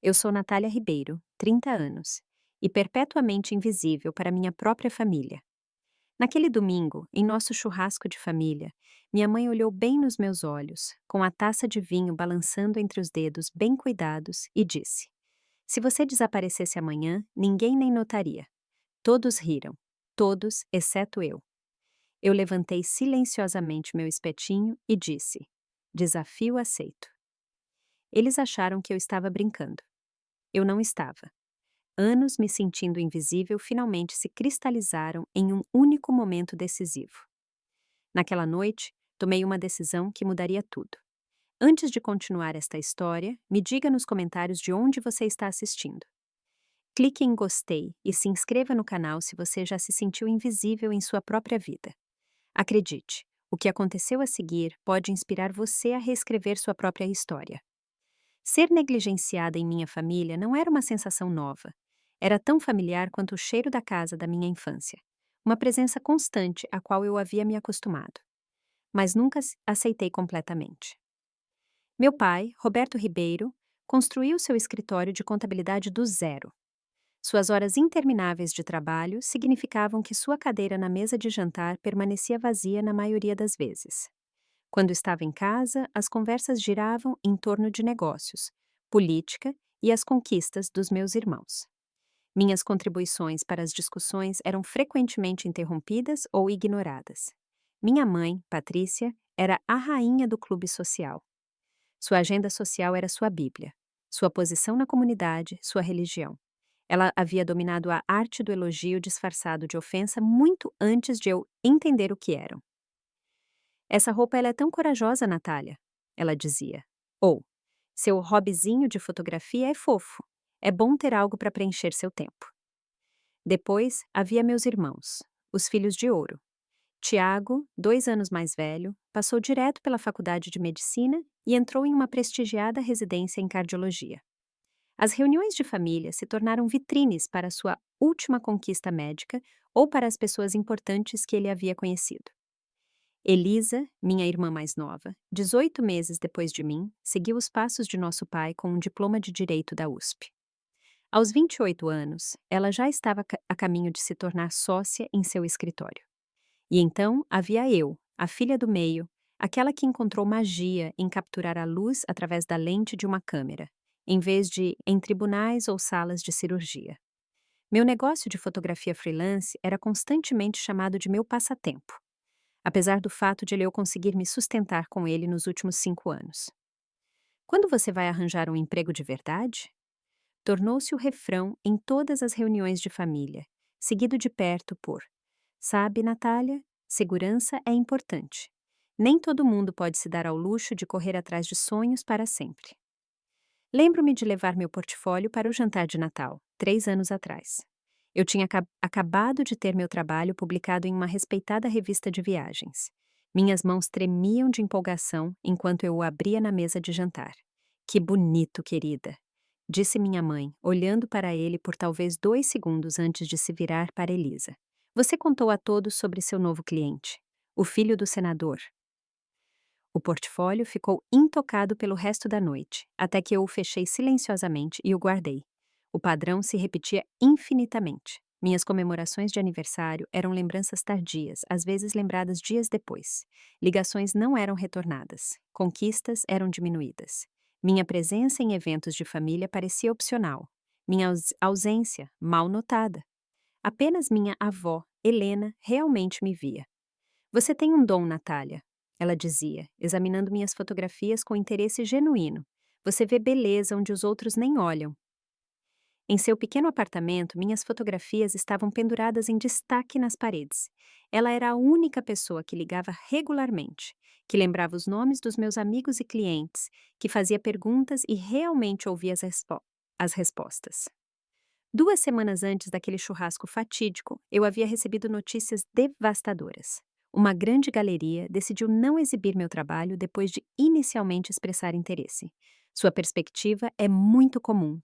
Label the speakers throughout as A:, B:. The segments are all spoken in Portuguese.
A: Eu sou Natália Ribeiro, 30 anos, e perpetuamente invisível para minha própria família. Naquele domingo, em nosso churrasco de família, minha mãe olhou bem nos meus olhos, com a taça de vinho balançando entre os dedos bem cuidados, e disse: Se você desaparecesse amanhã, ninguém nem notaria. Todos riram. Todos, exceto eu. Eu levantei silenciosamente meu espetinho e disse: Desafio aceito. Eles acharam que eu estava brincando. Eu não estava. Anos me sentindo invisível finalmente se cristalizaram em um único momento decisivo. Naquela noite, tomei uma decisão que mudaria tudo. Antes de continuar esta história, me diga nos comentários de onde você está assistindo. Clique em gostei e se inscreva no canal se você já se sentiu invisível em sua própria vida. Acredite, o que aconteceu a seguir pode inspirar você a reescrever sua própria história. Ser negligenciada em minha família não era uma sensação nova. Era tão familiar quanto o cheiro da casa da minha infância. Uma presença constante à qual eu havia me acostumado. Mas nunca aceitei completamente. Meu pai, Roberto Ribeiro, construiu seu escritório de contabilidade do zero. Suas horas intermináveis de trabalho significavam que sua cadeira na mesa de jantar permanecia vazia na maioria das vezes. Quando estava em casa, as conversas giravam em torno de negócios, política e as conquistas dos meus irmãos. Minhas contribuições para as discussões eram frequentemente interrompidas ou ignoradas. Minha mãe, Patrícia, era a rainha do clube social. Sua agenda social era sua Bíblia, sua posição na comunidade, sua religião. Ela havia dominado a arte do elogio disfarçado de ofensa muito antes de eu entender o que eram. Essa roupa ela é tão corajosa, Natália, ela dizia. Ou, seu hobbyzinho de fotografia é fofo. É bom ter algo para preencher seu tempo. Depois, havia meus irmãos, os filhos de ouro. Tiago, 2 anos mais velho, passou direto pela faculdade de medicina e entrou em uma prestigiada residência em cardiologia. As reuniões de família se tornaram vitrines para sua última conquista médica ou para as pessoas importantes que ele havia conhecido. Elisa, minha irmã mais nova, 18 meses depois de mim, seguiu os passos de nosso pai com um diploma de direito da USP. Aos 28 anos, ela já estava a caminho de se tornar sócia em seu escritório. E então havia eu, a filha do meio, aquela que encontrou magia em capturar a luz através da lente de uma câmera, em vez de em tribunais ou salas de cirurgia. Meu negócio de fotografia freelance era constantemente chamado de meu passatempo, apesar do fato de eu conseguir me sustentar com ele nos últimos 5 anos. Quando você vai arranjar um emprego de verdade? Tornou-se o refrão em todas as reuniões de família, seguido de perto por: Sabe, Natália, segurança é importante. Nem todo mundo pode se dar ao luxo de correr atrás de sonhos para sempre. Lembro-me de levar meu portfólio para o jantar de Natal, 3 anos atrás. Eu tinha acabado de ter meu trabalho publicado em uma respeitada revista de viagens. Minhas mãos tremiam de empolgação enquanto eu o abria na mesa de jantar. Que bonito, querida! Disse minha mãe, olhando para ele por talvez 2 segundos antes de se virar para Elisa. Você contou a todos sobre seu novo cliente, o filho do senador. O portfólio ficou intocado pelo resto da noite, até que eu o fechei silenciosamente e o guardei. O padrão se repetia infinitamente. Minhas comemorações de aniversário eram lembranças tardias, às vezes lembradas dias depois. Ligações não eram retornadas. Conquistas eram diminuídas. Minha presença em eventos de família parecia opcional. Minha ausência, mal notada. Apenas minha avó, Helena, realmente me via. Você tem um dom, Natália, ela dizia, examinando minhas fotografias com interesse genuíno. Você vê beleza onde os outros nem olham. Em seu pequeno apartamento, minhas fotografias estavam penduradas em destaque nas paredes. Ela era a única pessoa que ligava regularmente, que lembrava os nomes dos meus amigos e clientes, que fazia perguntas e realmente ouvia as respostas. 2 semanas antes daquele churrasco fatídico, eu havia recebido notícias devastadoras. Uma grande galeria decidiu não exibir meu trabalho depois de inicialmente expressar interesse. Sua perspectiva é muito comum,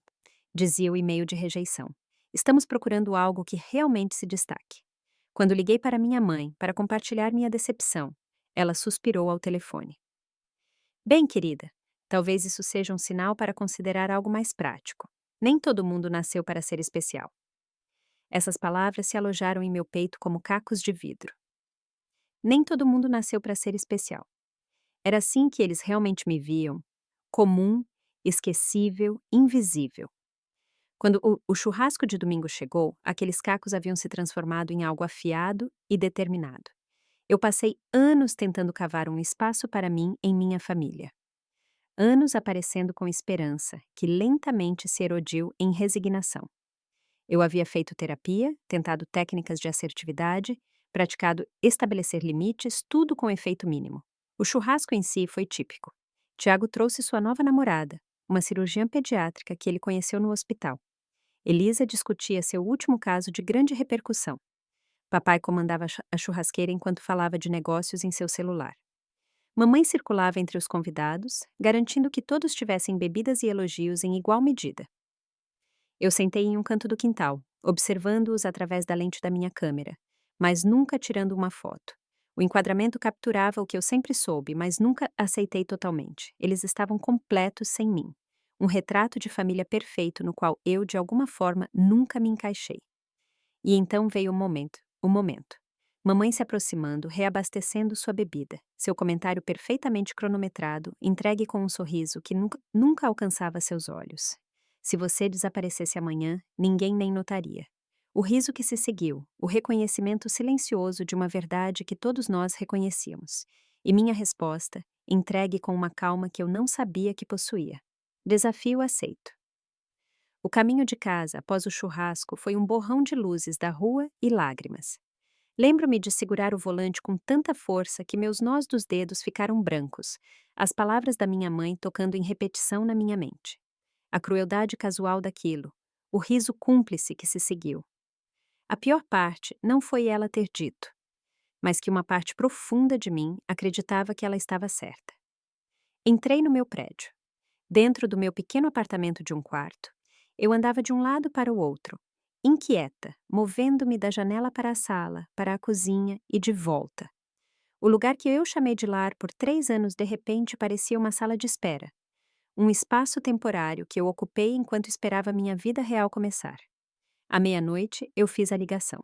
A: dizia o e-mail de rejeição. Estamos procurando algo que realmente se destaque. Quando liguei para minha mãe para compartilhar minha decepção, ela suspirou ao telefone. Bem, querida, Talvez isso seja um sinal para considerar algo mais prático. Nem todo mundo nasceu para ser especial. Essas palavras se alojaram em meu peito como cacos de vidro. Nem todo mundo nasceu para ser especial. Era assim que eles realmente me viam: comum, esquecível, invisível. Quando o churrasco de domingo chegou, aqueles cacos haviam se transformado em algo afiado e determinado. Eu passei anos tentando cavar um espaço para mim em minha família. Anos aparecendo com esperança, que lentamente se erodiu em resignação. Eu havia feito terapia, tentado técnicas de assertividade, praticado estabelecer limites, tudo com efeito mínimo. O churrasco em si foi típico. Tiago trouxe sua nova namorada, uma cirurgiã pediátrica que ele conheceu no hospital. Elisa discutia seu último caso de grande repercussão. Papai comandava a churrasqueira enquanto falava de negócios em seu celular. Mamãe circulava entre os convidados, garantindo que todos tivessem bebidas e elogios em igual medida. Eu sentei em um canto do quintal, observando-os através da lente da minha câmera, mas nunca tirando uma foto. O enquadramento capturava o que eu sempre soube, mas nunca aceitei totalmente. Eles estavam completos sem mim. Um retrato de família perfeito no qual eu, de alguma forma, nunca me encaixei. E então veio o momento, o momento. Mamãe se aproximando, reabastecendo sua bebida, seu comentário perfeitamente cronometrado, entregue com um sorriso que nunca alcançava seus olhos. Se você desaparecesse amanhã, ninguém nem notaria. O riso que se seguiu, o reconhecimento silencioso de uma verdade que todos nós reconhecíamos. E minha resposta, entregue com uma calma que eu não sabia que possuía. Desafio aceito. O caminho de casa após o churrasco foi um borrão de luzes da rua e lágrimas. Lembro-me de segurar o volante com tanta força que meus nós dos dedos ficaram brancos, as palavras da minha mãe tocando em repetição na minha mente. A crueldade casual daquilo, o riso cúmplice que se seguiu. A pior parte não foi ela ter dito, mas que uma parte profunda de mim acreditava que ela estava certa. Entrei no meu prédio. Dentro do meu pequeno apartamento de um quarto, eu andava de um lado para o outro, inquieta, movendo-me da janela para a sala, para a cozinha e de volta. O lugar que eu chamei de lar por 3 anos de repente parecia uma sala de espera, um espaço temporário que eu ocupei enquanto esperava minha vida real começar. À meia-noite, eu fiz a ligação.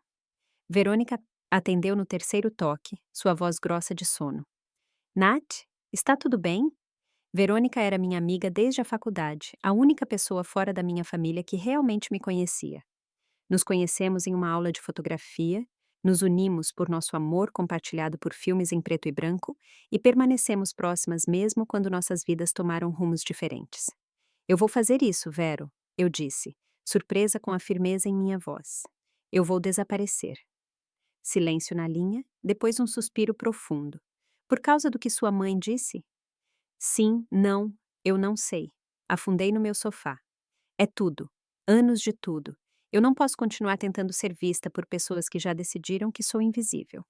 A: Verônica atendeu no terceiro toque, sua voz grossa de sono. Nath, está tudo bem? Verônica era minha amiga desde a faculdade, a única pessoa fora da minha família que realmente me conhecia. Nos conhecemos em uma aula de fotografia, nos unimos por nosso amor compartilhado por filmes em preto e branco e permanecemos próximas mesmo quando nossas vidas tomaram rumos diferentes. Eu vou fazer isso, Vero, eu disse, surpresa com a firmeza em minha voz. Eu vou desaparecer. Silêncio na linha, depois um suspiro profundo. Por causa do que sua mãe disse? Sim, não, eu não sei. Afundei no meu sofá. É tudo. Anos de tudo. Eu não posso continuar tentando ser vista por pessoas que já decidiram que sou invisível.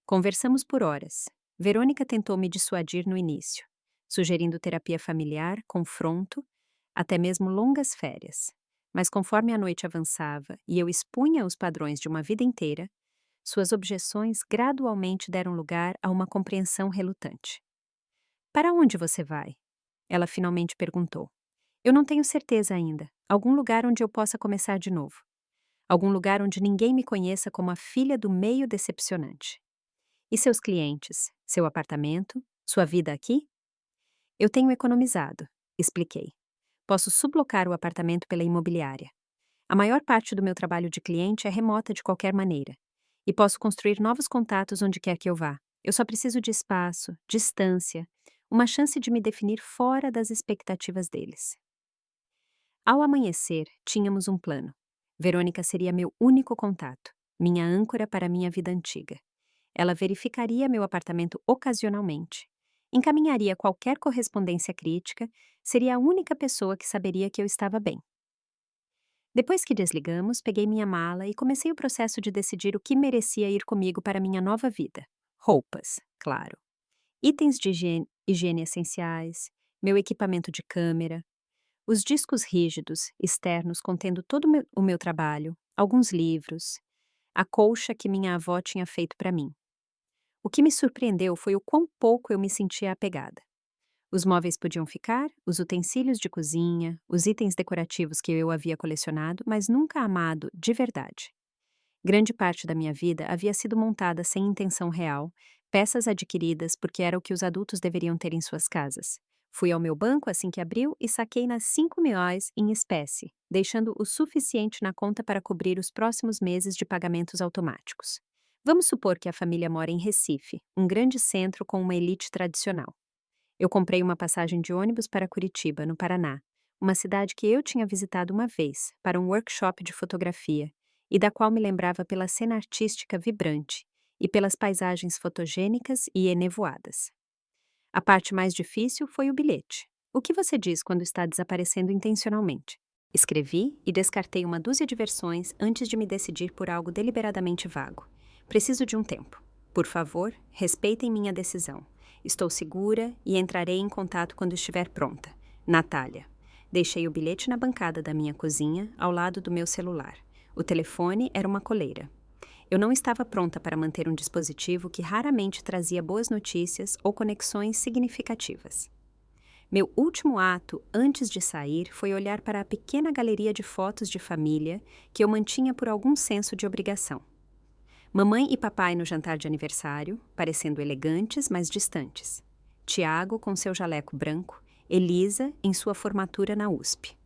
A: Conversamos por horas. Verônica tentou me dissuadir no início, sugerindo terapia familiar, confronto, até mesmo longas férias. Mas conforme a noite avançava e eu expunha os padrões de uma vida inteira, suas objeções gradualmente deram lugar a uma compreensão relutante. Para onde você vai? Ela finalmente perguntou. Eu não tenho certeza ainda. Algum lugar onde eu possa começar de novo. Algum lugar onde ninguém me conheça como a filha do meio decepcionante. E seus clientes? Seu apartamento? Sua vida aqui? Eu tenho economizado, expliquei. Posso sublocar o apartamento pela imobiliária. A maior parte do meu trabalho de cliente é remota de qualquer maneira. E posso construir novos contatos onde quer que eu vá. Eu só preciso de espaço, distância, uma chance de me definir fora das expectativas deles. Ao amanhecer, tínhamos um plano. Verônica seria meu único contato, minha âncora para minha vida antiga. Ela verificaria meu apartamento ocasionalmente, encaminharia qualquer correspondência crítica, seria a única pessoa que saberia que eu estava bem. Depois que desligamos, peguei minha mala e comecei o processo de decidir o que merecia ir comigo para minha nova vida. Roupas, claro. Itens de higiene essenciais, meu equipamento de câmera, os discos rígidos, externos contendo todo o meu trabalho, alguns livros, a colcha que minha avó tinha feito para mim. O que me surpreendeu foi o quão pouco eu me sentia apegada. Os móveis podiam ficar, os utensílios de cozinha, os itens decorativos que eu havia colecionado, mas nunca amado de verdade. Grande parte da minha vida havia sido montada sem intenção real, peças adquiridas porque era o que os adultos deveriam ter em suas casas. Fui ao meu banco assim que abriu e saquei nas 5 mil em espécie, deixando o suficiente na conta para cobrir os próximos meses de pagamentos automáticos. Vamos supor que a família mora em Recife, um grande centro com uma elite tradicional. Eu comprei uma passagem de ônibus para Curitiba, no Paraná, uma cidade que eu tinha visitado uma vez, para um workshop de fotografia, e da qual me lembrava pela cena artística vibrante e pelas paisagens fotogênicas e enevoadas. A parte mais difícil foi o bilhete. O que você diz quando está desaparecendo intencionalmente? Escrevi e descartei uma dúzia de versões antes de me decidir por algo deliberadamente vago. Preciso de um tempo. Por favor, respeitem minha decisão. Estou segura e entrarei em contato quando estiver pronta. Natália. Deixei o bilhete na bancada da minha cozinha, ao lado do meu celular. O telefone era uma coleira. Eu não estava pronta para manter um dispositivo que raramente trazia boas notícias ou conexões significativas. Meu último ato antes de sair foi olhar para a pequena galeria de fotos de família que eu mantinha por algum senso de obrigação. Mamãe e papai no jantar de aniversário, parecendo elegantes, mas distantes. Tiago com seu jaleco branco, Elisa em sua formatura na USP.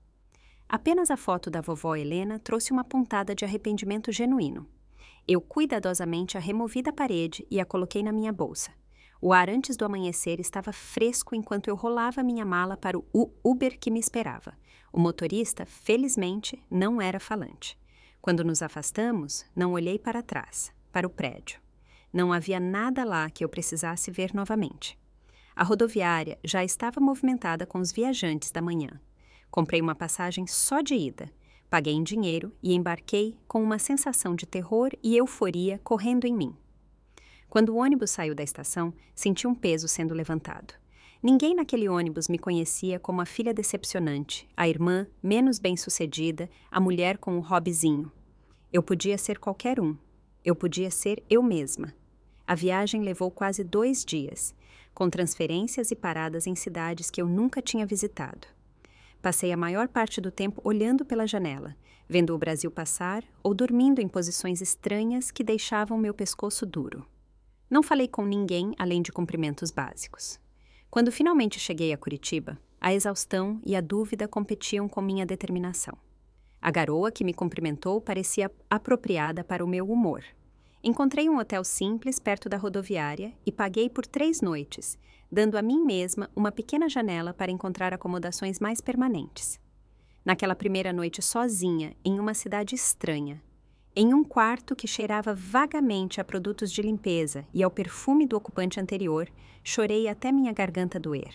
A: Apenas a foto da vovó Helena trouxe uma pontada de arrependimento genuíno. Eu cuidadosamente a removi da parede e a coloquei na minha bolsa. O ar antes do amanhecer estava fresco enquanto eu rolava minha mala para o Uber que me esperava. O motorista, felizmente, não era falante. Quando nos afastamos, não olhei para trás, para o prédio. Não havia nada lá que eu precisasse ver novamente. A rodoviária já estava movimentada com os viajantes da manhã. Comprei uma passagem só de ida. Paguei em dinheiro e embarquei com uma sensação de terror e euforia correndo em mim. Quando o ônibus saiu da estação, senti um peso sendo levantado. Ninguém naquele ônibus me conhecia como a filha decepcionante, a irmã menos bem-sucedida, a mulher com o hobbyzinho. Eu podia ser qualquer um. Eu podia ser eu mesma. A viagem levou quase 2 dias, com transferências e paradas em cidades que eu nunca tinha visitado. Passei a maior parte do tempo olhando pela janela, vendo o Brasil passar ou dormindo em posições estranhas que deixavam meu pescoço duro. Não falei com ninguém além de cumprimentos básicos. Quando finalmente cheguei a Curitiba, a exaustão e a dúvida competiam com minha determinação. A garoa que me cumprimentou parecia apropriada para o meu humor. Encontrei um hotel simples perto da rodoviária e paguei por 3 noites, dando a mim mesma uma pequena janela para encontrar acomodações mais permanentes. Naquela primeira noite sozinha, em uma cidade estranha, em um quarto que cheirava vagamente a produtos de limpeza e ao perfume do ocupante anterior, chorei até minha garganta doer.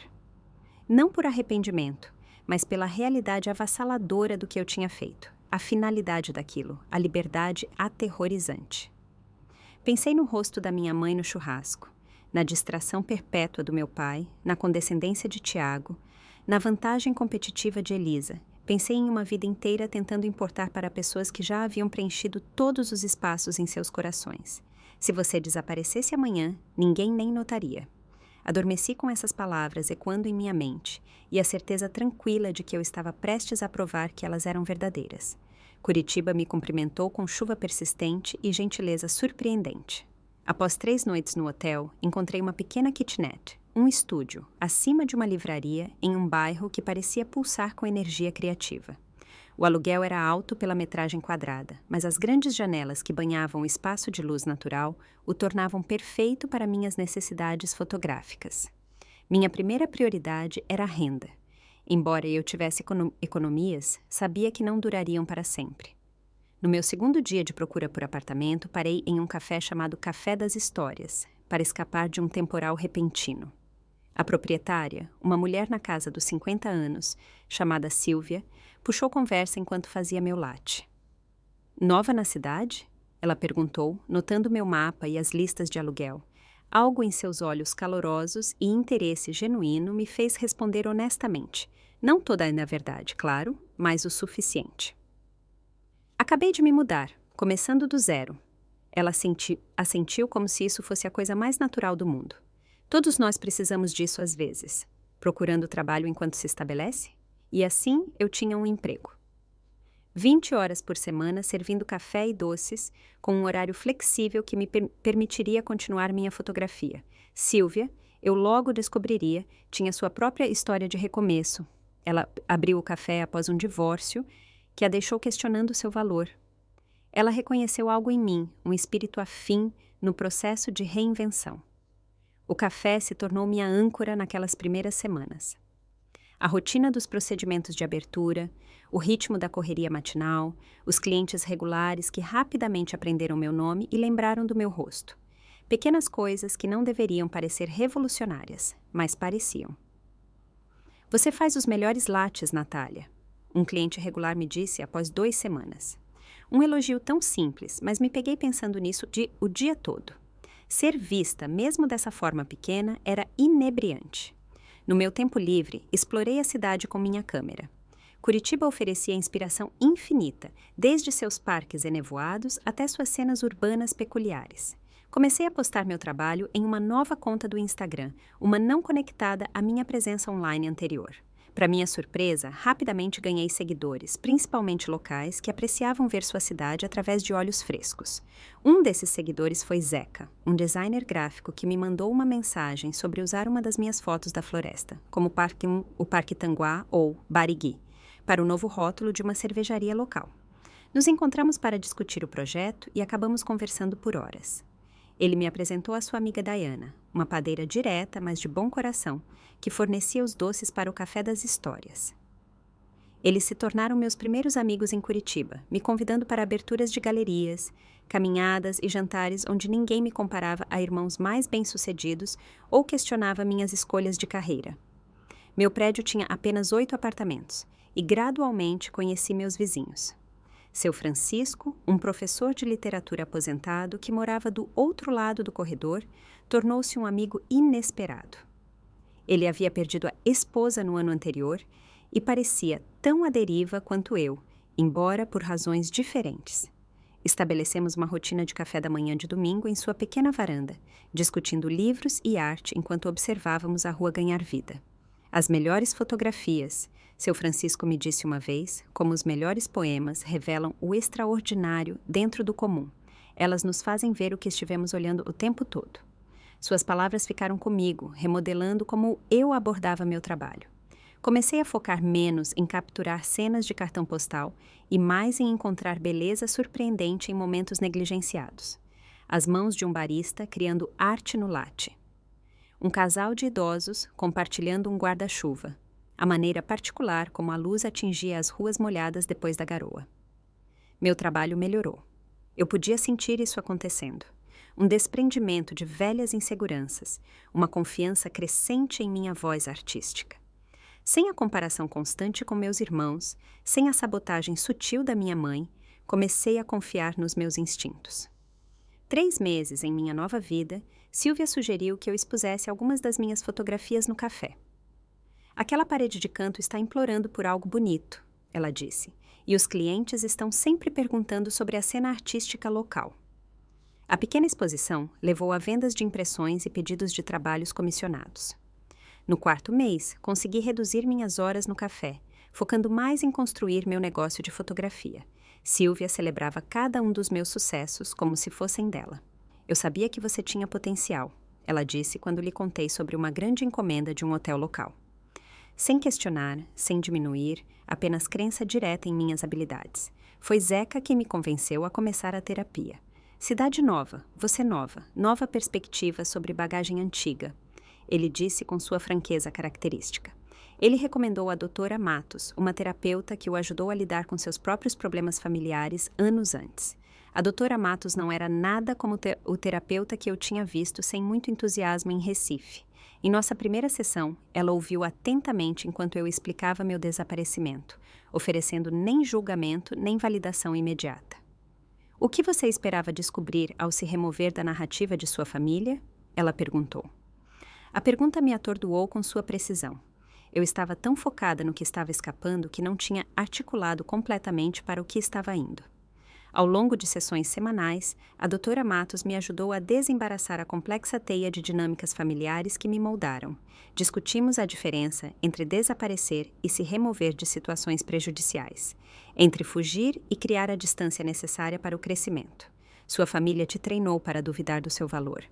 A: Não por arrependimento, mas pela realidade avassaladora do que eu tinha feito, a finalidade daquilo, a liberdade aterrorizante. Pensei no rosto da minha mãe no churrasco, na distração perpétua do meu pai, na condescendência de Tiago, na vantagem competitiva de Elisa. Pensei em uma vida inteira tentando importar para pessoas que já haviam preenchido todos os espaços em seus corações. Se você desaparecesse amanhã, ninguém nem notaria. Adormeci com essas palavras ecoando em minha mente, e a certeza tranquila de que eu estava prestes a provar que elas eram verdadeiras. Curitiba me cumprimentou com chuva persistente e gentileza surpreendente. Após 3 noites no hotel, encontrei uma pequena kitnet, um estúdio, acima de uma livraria, em um bairro que parecia pulsar com energia criativa. O aluguel era alto pela metragem quadrada, mas as grandes janelas que banhavam o espaço de luz natural o tornavam perfeito para minhas necessidades fotográficas. Minha primeira prioridade era a renda. Embora eu tivesse economias, sabia que não durariam para sempre. No meu segundo dia de procura por apartamento, parei em um café chamado Café das Histórias, para escapar de um temporal repentino. A proprietária, uma mulher na casa dos 50 anos, chamada Silvia, puxou conversa enquanto fazia meu latte. Nova na cidade? Ela perguntou, notando meu mapa e as listas de aluguel. Algo em seus olhos calorosos e interesse genuíno me fez responder honestamente. Não toda na verdade, claro, mas o suficiente. Acabei de me mudar, começando do zero. Ela assentiu como se isso fosse a coisa mais natural do mundo. Todos nós precisamos disso às vezes. procurando trabalho enquanto se estabelece? E assim eu tinha um emprego. 20 horas por semana servindo café e doces, com um horário flexível que me permitiria continuar minha fotografia. Silvia, eu logo descobriria, tinha sua própria história de recomeço. Ela abriu o café após um divórcio que a deixou questionando seu valor. Ela reconheceu algo em mim, um espírito afim no processo de reinvenção. O café se tornou minha âncora naquelas primeiras semanas. A rotina dos procedimentos de abertura, o ritmo da correria matinal, os clientes regulares que rapidamente aprenderam meu nome e lembraram do meu rosto. Pequenas coisas que não deveriam parecer revolucionárias, mas pareciam. Você faz os melhores lattes, Natália, um cliente regular me disse após 2 semanas. Um elogio tão simples, mas me peguei pensando nisso o dia todo. Ser vista, mesmo dessa forma pequena, era inebriante. No meu tempo livre, explorei a cidade com minha câmera. Curitiba oferecia inspiração infinita, desde seus parques enevoados até suas cenas urbanas peculiares. Comecei a postar meu trabalho em uma nova conta do Instagram, uma não conectada à minha presença online anterior. Para minha surpresa, rapidamente ganhei seguidores, principalmente locais, que apreciavam ver sua cidade através de olhos frescos. Um desses seguidores foi Zeca, um designer gráfico que me mandou uma mensagem sobre usar uma das minhas fotos da floresta, como o Parque Tanguá ou Barigui, para o novo rótulo de uma cervejaria local. Nos encontramos para discutir o projeto e acabamos conversando por horas. Ele me apresentou a sua amiga Diana, uma padeira direta, mas de bom coração, que fornecia os doces para o Café das Histórias. Eles se tornaram meus primeiros amigos em Curitiba, me convidando para aberturas de galerias, caminhadas e jantares onde ninguém me comparava a irmãos mais bem-sucedidos ou questionava minhas escolhas de carreira. Meu prédio tinha apenas 8 apartamentos e gradualmente conheci meus vizinhos. Seu Francisco, um professor de literatura aposentado que morava do outro lado do corredor, tornou-se um amigo inesperado. Ele havia perdido a esposa no ano anterior e parecia tão à deriva quanto eu, embora por razões diferentes. Estabelecemos uma rotina de café da manhã de domingo em sua pequena varanda, discutindo livros e arte enquanto observávamos a rua ganhar vida. As melhores fotografias, seu Francisco me disse uma vez, como os melhores poemas revelam o extraordinário dentro do comum. Elas nos fazem ver o que estivemos olhando o tempo todo. Suas palavras ficaram comigo, remodelando como eu abordava meu trabalho. Comecei a focar menos em capturar cenas de cartão postal e mais em encontrar beleza surpreendente em momentos negligenciados. As mãos de um barista criando arte no latte. Um casal de idosos compartilhando um guarda-chuva. A maneira particular como a luz atingia as ruas molhadas depois da garoa. Meu trabalho melhorou. Eu podia sentir isso acontecendo. Um desprendimento de velhas inseguranças, uma confiança crescente em minha voz artística. Sem a comparação constante com meus irmãos, sem a sabotagem sutil da minha mãe, comecei a confiar nos meus instintos. 3 meses em minha nova vida, Silvia sugeriu que eu expusesse algumas das minhas fotografias no café. Aquela parede de canto está implorando por algo bonito, ela disse, e os clientes estão sempre perguntando sobre a cena artística local. A pequena exposição levou a vendas de impressões e pedidos de trabalhos comissionados. No 4º mês, consegui reduzir minhas horas no café, focando mais em construir meu negócio de fotografia. Silvia celebrava cada um dos meus sucessos como se fossem dela. Eu sabia que você tinha potencial, ela disse quando lhe contei sobre uma grande encomenda de um hotel local. Sem questionar, sem diminuir, apenas crença direta em minhas habilidades. Foi Zeca quem me convenceu a começar a terapia. Cidade nova, você nova, nova perspectiva sobre bagagem antiga, ele disse com sua franqueza característica. Ele recomendou a doutora Matos, uma terapeuta que o ajudou a lidar com seus próprios problemas familiares anos antes. A doutora Matos não era nada como o terapeuta que eu tinha visto sem muito entusiasmo em Recife. Em nossa primeira sessão, ela ouviu atentamente enquanto eu explicava meu desaparecimento, oferecendo nem julgamento nem validação imediata. O que você esperava descobrir ao se remover da narrativa de sua família? Ela perguntou. A pergunta me atordoou com sua precisão. Eu estava tão focada no que estava escapando que não tinha articulado completamente para o que estava indo. Ao longo de sessões semanais, a doutora Matos me ajudou a desembaraçar a complexa teia de dinâmicas familiares que me moldaram. Discutimos a diferença entre desaparecer e se remover de situações prejudiciais, entre fugir e criar a distância necessária para o crescimento. Sua família te treinou para duvidar do seu valor.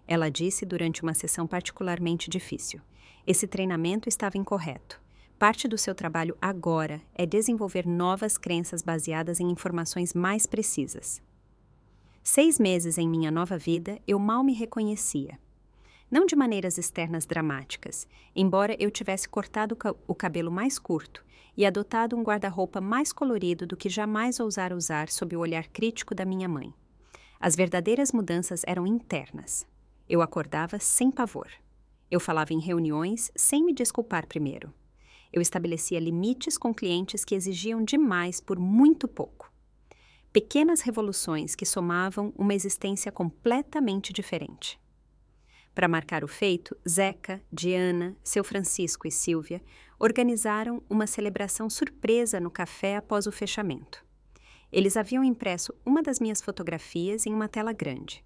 A: Ela disse durante uma sessão particularmente difícil. Esse treinamento estava incorreto. Parte do seu trabalho agora é desenvolver novas crenças baseadas em informações mais precisas. 6 meses em minha nova vida, eu mal me reconhecia. Não de maneiras externas dramáticas, embora eu tivesse cortado o cabelo mais curto e adotado um guarda-roupa mais colorido do que jamais ousara usar sob o olhar crítico da minha mãe. As verdadeiras mudanças eram internas. Eu acordava sem pavor. Eu falava em reuniões sem me desculpar primeiro. Eu estabelecia limites com clientes que exigiam demais por muito pouco. Pequenas revoluções que somavam uma existência completamente diferente. Para marcar o feito, Zeca, Diana, seu Francisco e Silvia organizaram uma celebração surpresa no café após o fechamento. Eles haviam impresso uma das minhas fotografias em uma tela grande.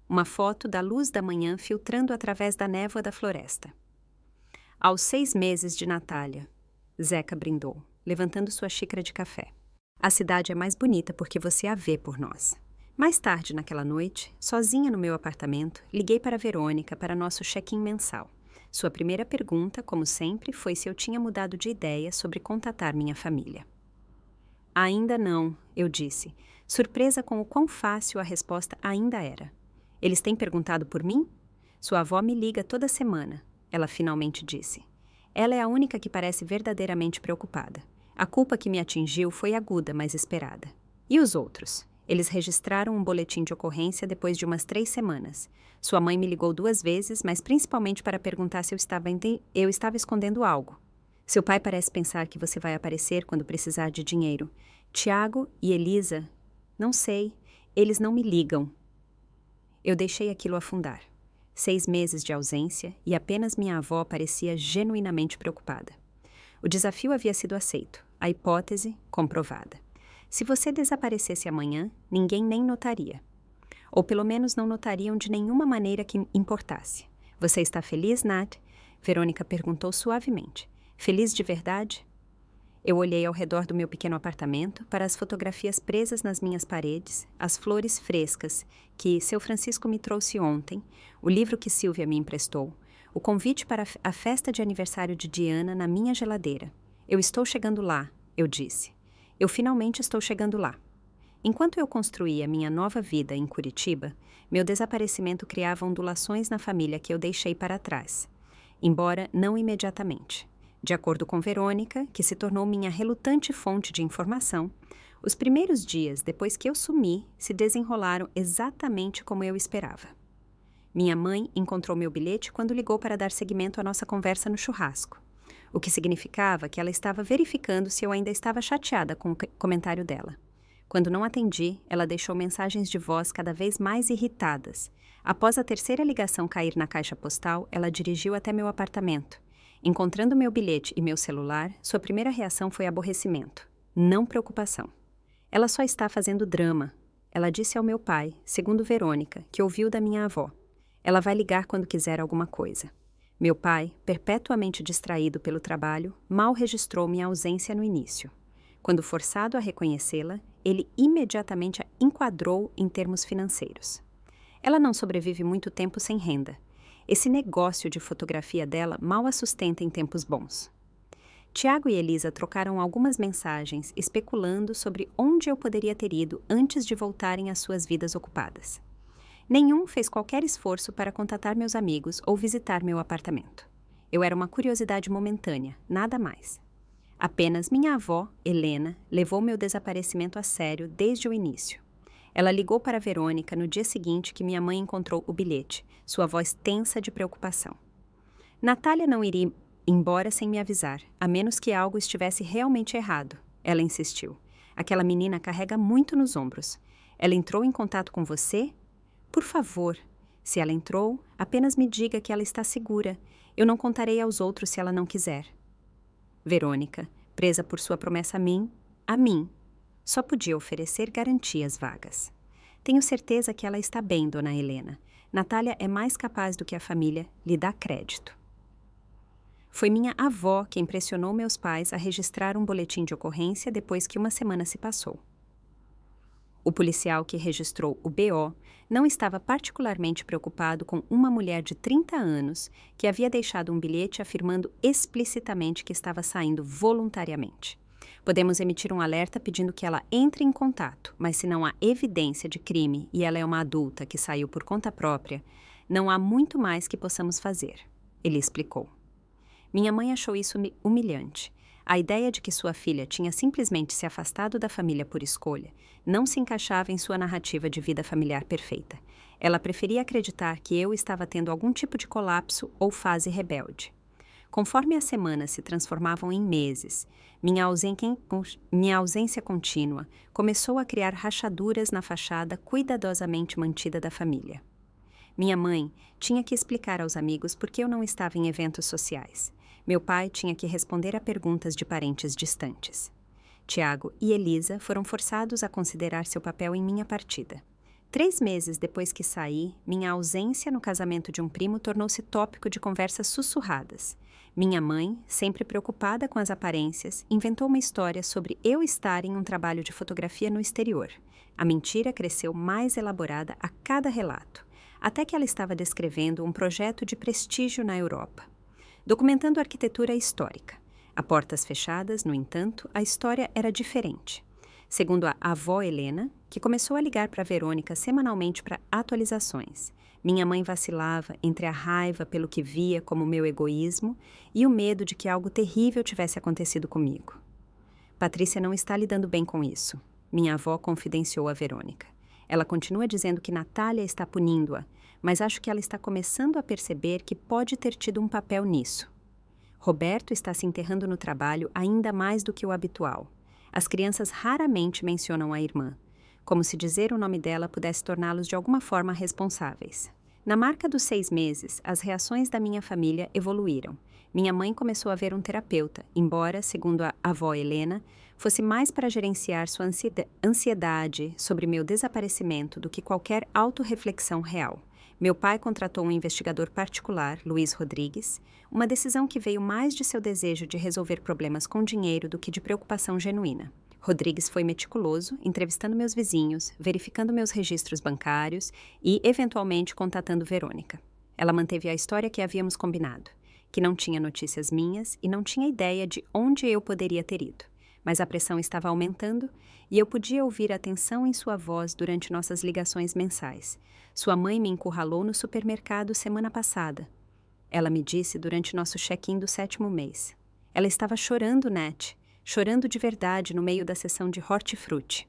A: Uma foto da luz da manhã filtrando através da névoa da floresta. Aos 6 meses de Natália, Zeca brindou, levantando sua xícara de café. A cidade é mais bonita porque você a vê por nós. Mais tarde naquela noite, sozinha no meu apartamento, liguei para Verônica para nosso check-in mensal. Sua primeira pergunta, como sempre, foi se eu tinha mudado de ideia sobre contatar minha família. Ainda não, eu disse, surpresa com o quão fácil a resposta ainda era. Eles têm perguntado por mim? Sua avó me liga toda semana, ela finalmente disse. Ela é a única que parece verdadeiramente preocupada. A culpa que me atingiu foi aguda, mas esperada. E os outros? Eles registraram um boletim de ocorrência depois de umas 3 semanas. Sua mãe me ligou 2 vezes, mas principalmente para perguntar se eu estava escondendo algo. Seu pai parece pensar que você vai aparecer quando precisar de dinheiro. Tiago e Elisa, não sei, eles não me ligam. Eu deixei aquilo afundar. 6 meses de ausência e apenas minha avó parecia genuinamente preocupada. O desafio havia sido aceito, a hipótese comprovada. Se você desaparecesse amanhã, ninguém nem notaria. Ou pelo menos não notariam de nenhuma maneira que importasse. Você está feliz, Nat? Verônica perguntou suavemente. Feliz de verdade? Eu olhei ao redor do meu pequeno apartamento para as fotografias presas nas minhas paredes, as flores frescas que seu Francisco me trouxe ontem, o livro que Silvia me emprestou, o convite para a festa de aniversário de Diana na minha geladeira. Eu estou chegando lá, eu disse. Eu finalmente estou chegando lá. Enquanto eu construía minha nova vida em Curitiba, meu desaparecimento criava ondulações na família que eu deixei para trás, embora não imediatamente. De acordo com Verônica, que se tornou minha relutante fonte de informação, os primeiros dias depois que eu sumi se desenrolaram exatamente como eu esperava. Minha mãe encontrou meu bilhete quando ligou para dar seguimento à nossa conversa no churrasco, o que significava que ela estava verificando se eu ainda estava chateada com o comentário dela. Quando não atendi, ela deixou mensagens de voz cada vez mais irritadas. Após a terceira ligação cair na caixa postal, ela dirigiu até meu apartamento. Encontrando meu bilhete e meu celular, sua primeira reação foi aborrecimento, não preocupação. Ela só está fazendo drama. Ela disse ao meu pai, segundo Verônica, que ouviu da minha avó. Ela vai ligar quando quiser alguma coisa. Meu pai, perpetuamente distraído pelo trabalho, mal registrou minha ausência no início. Quando forçado a reconhecê-la, ele imediatamente a enquadrou em termos financeiros. Ela não sobrevive muito tempo sem renda. Esse negócio de fotografia dela mal a sustenta em tempos bons. Tiago e Elisa trocaram algumas mensagens especulando sobre onde eu poderia ter ido antes de voltarem às suas vidas ocupadas. Nenhum fez qualquer esforço para contatar meus amigos ou visitar meu apartamento. Eu era uma curiosidade momentânea, nada mais. Apenas minha avó, Helena, levou meu desaparecimento a sério desde o início. Ela ligou para Verônica no dia seguinte que minha mãe encontrou o bilhete, sua voz tensa de preocupação. Natália não iria embora sem me avisar, a menos que algo estivesse realmente errado, ela insistiu. Aquela menina carrega muito nos ombros. Ela entrou em contato com você? Por favor, se ela entrou, apenas me diga que ela está segura. Eu não contarei aos outros se ela não quiser. Verônica, presa por sua promessa a mim, Só podia oferecer garantias vagas. Tenho certeza que ela está bem, dona Helena. Natália é mais capaz do que a família lhe dá crédito. Foi minha avó quem pressionou meus pais a registrar um boletim de ocorrência depois que uma semana se passou. O policial que registrou o BO não estava particularmente preocupado com uma mulher de 30 anos que havia deixado um bilhete afirmando explicitamente que estava saindo voluntariamente. Podemos emitir um alerta pedindo que ela entre em contato, mas se não há evidência de crime e ela é uma adulta que saiu por conta própria, não há muito mais que possamos fazer, ele explicou. Minha mãe achou isso humilhante. A ideia de que sua filha tinha simplesmente se afastado da família por escolha não se encaixava em sua narrativa de vida familiar perfeita. Ela preferia acreditar que eu estava tendo algum tipo de colapso ou fase rebelde. Conforme as semanas se transformavam em meses, minha ausência contínua começou a criar rachaduras na fachada cuidadosamente mantida da família. Minha mãe tinha que explicar aos amigos por que eu não estava em eventos sociais. Meu pai tinha que responder a perguntas de parentes distantes. Tiago e Elisa foram forçados a considerar seu papel em minha partida. 3 meses depois que saí, minha ausência no casamento de um primo tornou-se tópico de conversas sussurradas. Minha mãe, sempre preocupada com as aparências, inventou uma história sobre eu estar em um trabalho de fotografia no exterior. A mentira cresceu mais elaborada a cada relato, até que ela estava descrevendo um projeto de prestígio na Europa, documentando a arquitetura histórica. A portas fechadas, no entanto, a história era diferente. Segundo a avó Helena, que começou a ligar para Verônica semanalmente para atualizações, minha mãe vacilava entre a raiva pelo que via como meu egoísmo e o medo de que algo terrível tivesse acontecido comigo. Patrícia não está lidando bem com isso, minha avó confidenciou a Verônica. Ela continua dizendo que Natália está punindo-a, mas acho que ela está começando a perceber que pode ter tido um papel nisso. Roberto está se enterrando no trabalho ainda mais do que o habitual. As crianças raramente mencionam a irmã, como se dizer o nome dela pudesse torná-los de alguma forma responsáveis. Na marca dos 6 meses, as reações da minha família evoluíram. Minha mãe começou a ver um terapeuta, embora, segundo a avó Helena, fosse mais para gerenciar sua ansiedade sobre meu desaparecimento do que qualquer autorreflexão real. Meu pai contratou um investigador particular, Luiz Rodrigues, uma decisão que veio mais de seu desejo de resolver problemas com dinheiro do que de preocupação genuína. Rodrigues foi meticuloso, entrevistando meus vizinhos, verificando meus registros bancários e, eventualmente, contatando Verônica. Ela manteve a história que havíamos combinado, que não tinha notícias minhas e não tinha ideia de onde eu poderia ter ido. Mas a pressão estava aumentando e eu podia ouvir a tensão em sua voz durante nossas ligações mensais. Sua mãe me encurralou no supermercado semana passada. Ela me disse durante nosso check-in do 7º mês. Ela estava chorando, Nat, chorando de verdade no meio da sessão de hortifruti.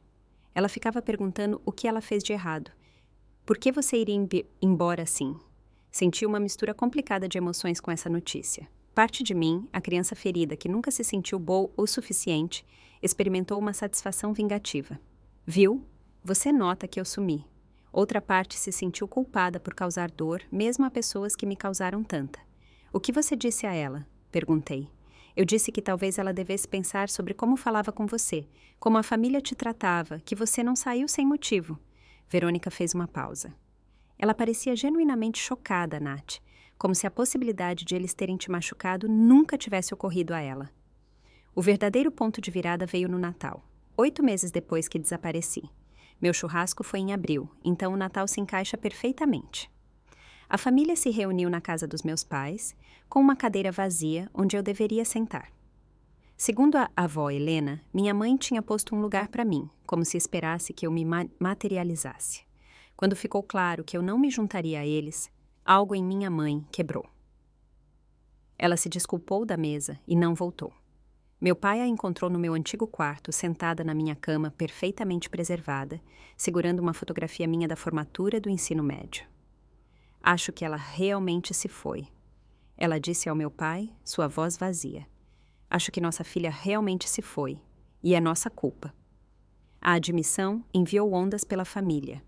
A: Ela ficava perguntando o que ela fez de errado. Por que você iria embora assim? Senti uma mistura complicada de emoções com essa notícia. Parte de mim, a criança ferida que nunca se sentiu boa o suficiente, experimentou uma satisfação vingativa. Viu? Você nota que eu sumi. Outra parte se sentiu culpada por causar dor, mesmo a pessoas que me causaram tanta. O que você disse a ela? Perguntei. Eu disse que talvez ela devesse pensar sobre como falava com você, como a família te tratava, que você não saiu sem motivo. Verônica fez uma pausa. Ela parecia genuinamente chocada, Nath, como se a possibilidade de eles terem te machucado nunca tivesse ocorrido a ela. O verdadeiro ponto de virada veio no Natal, 8 meses depois que desapareci. Meu churrasco foi em abril, então o Natal se encaixa perfeitamente. A família se reuniu na casa dos meus pais, com uma cadeira vazia onde eu deveria sentar. Segundo a avó Helena, minha mãe tinha posto um lugar para mim, como se esperasse que eu me materializasse. Quando ficou claro que eu não me juntaria a eles, algo em minha mãe quebrou. Ela se desculpou da mesa e não voltou. Meu pai a encontrou no meu antigo quarto, sentada na minha cama perfeitamente preservada, segurando uma fotografia minha da formatura do ensino médio. Acho que ela realmente se foi. Ela disse ao meu pai, sua voz vazia. Acho que nossa filha realmente se foi, e é nossa culpa. A admissão enviou ondas pela família.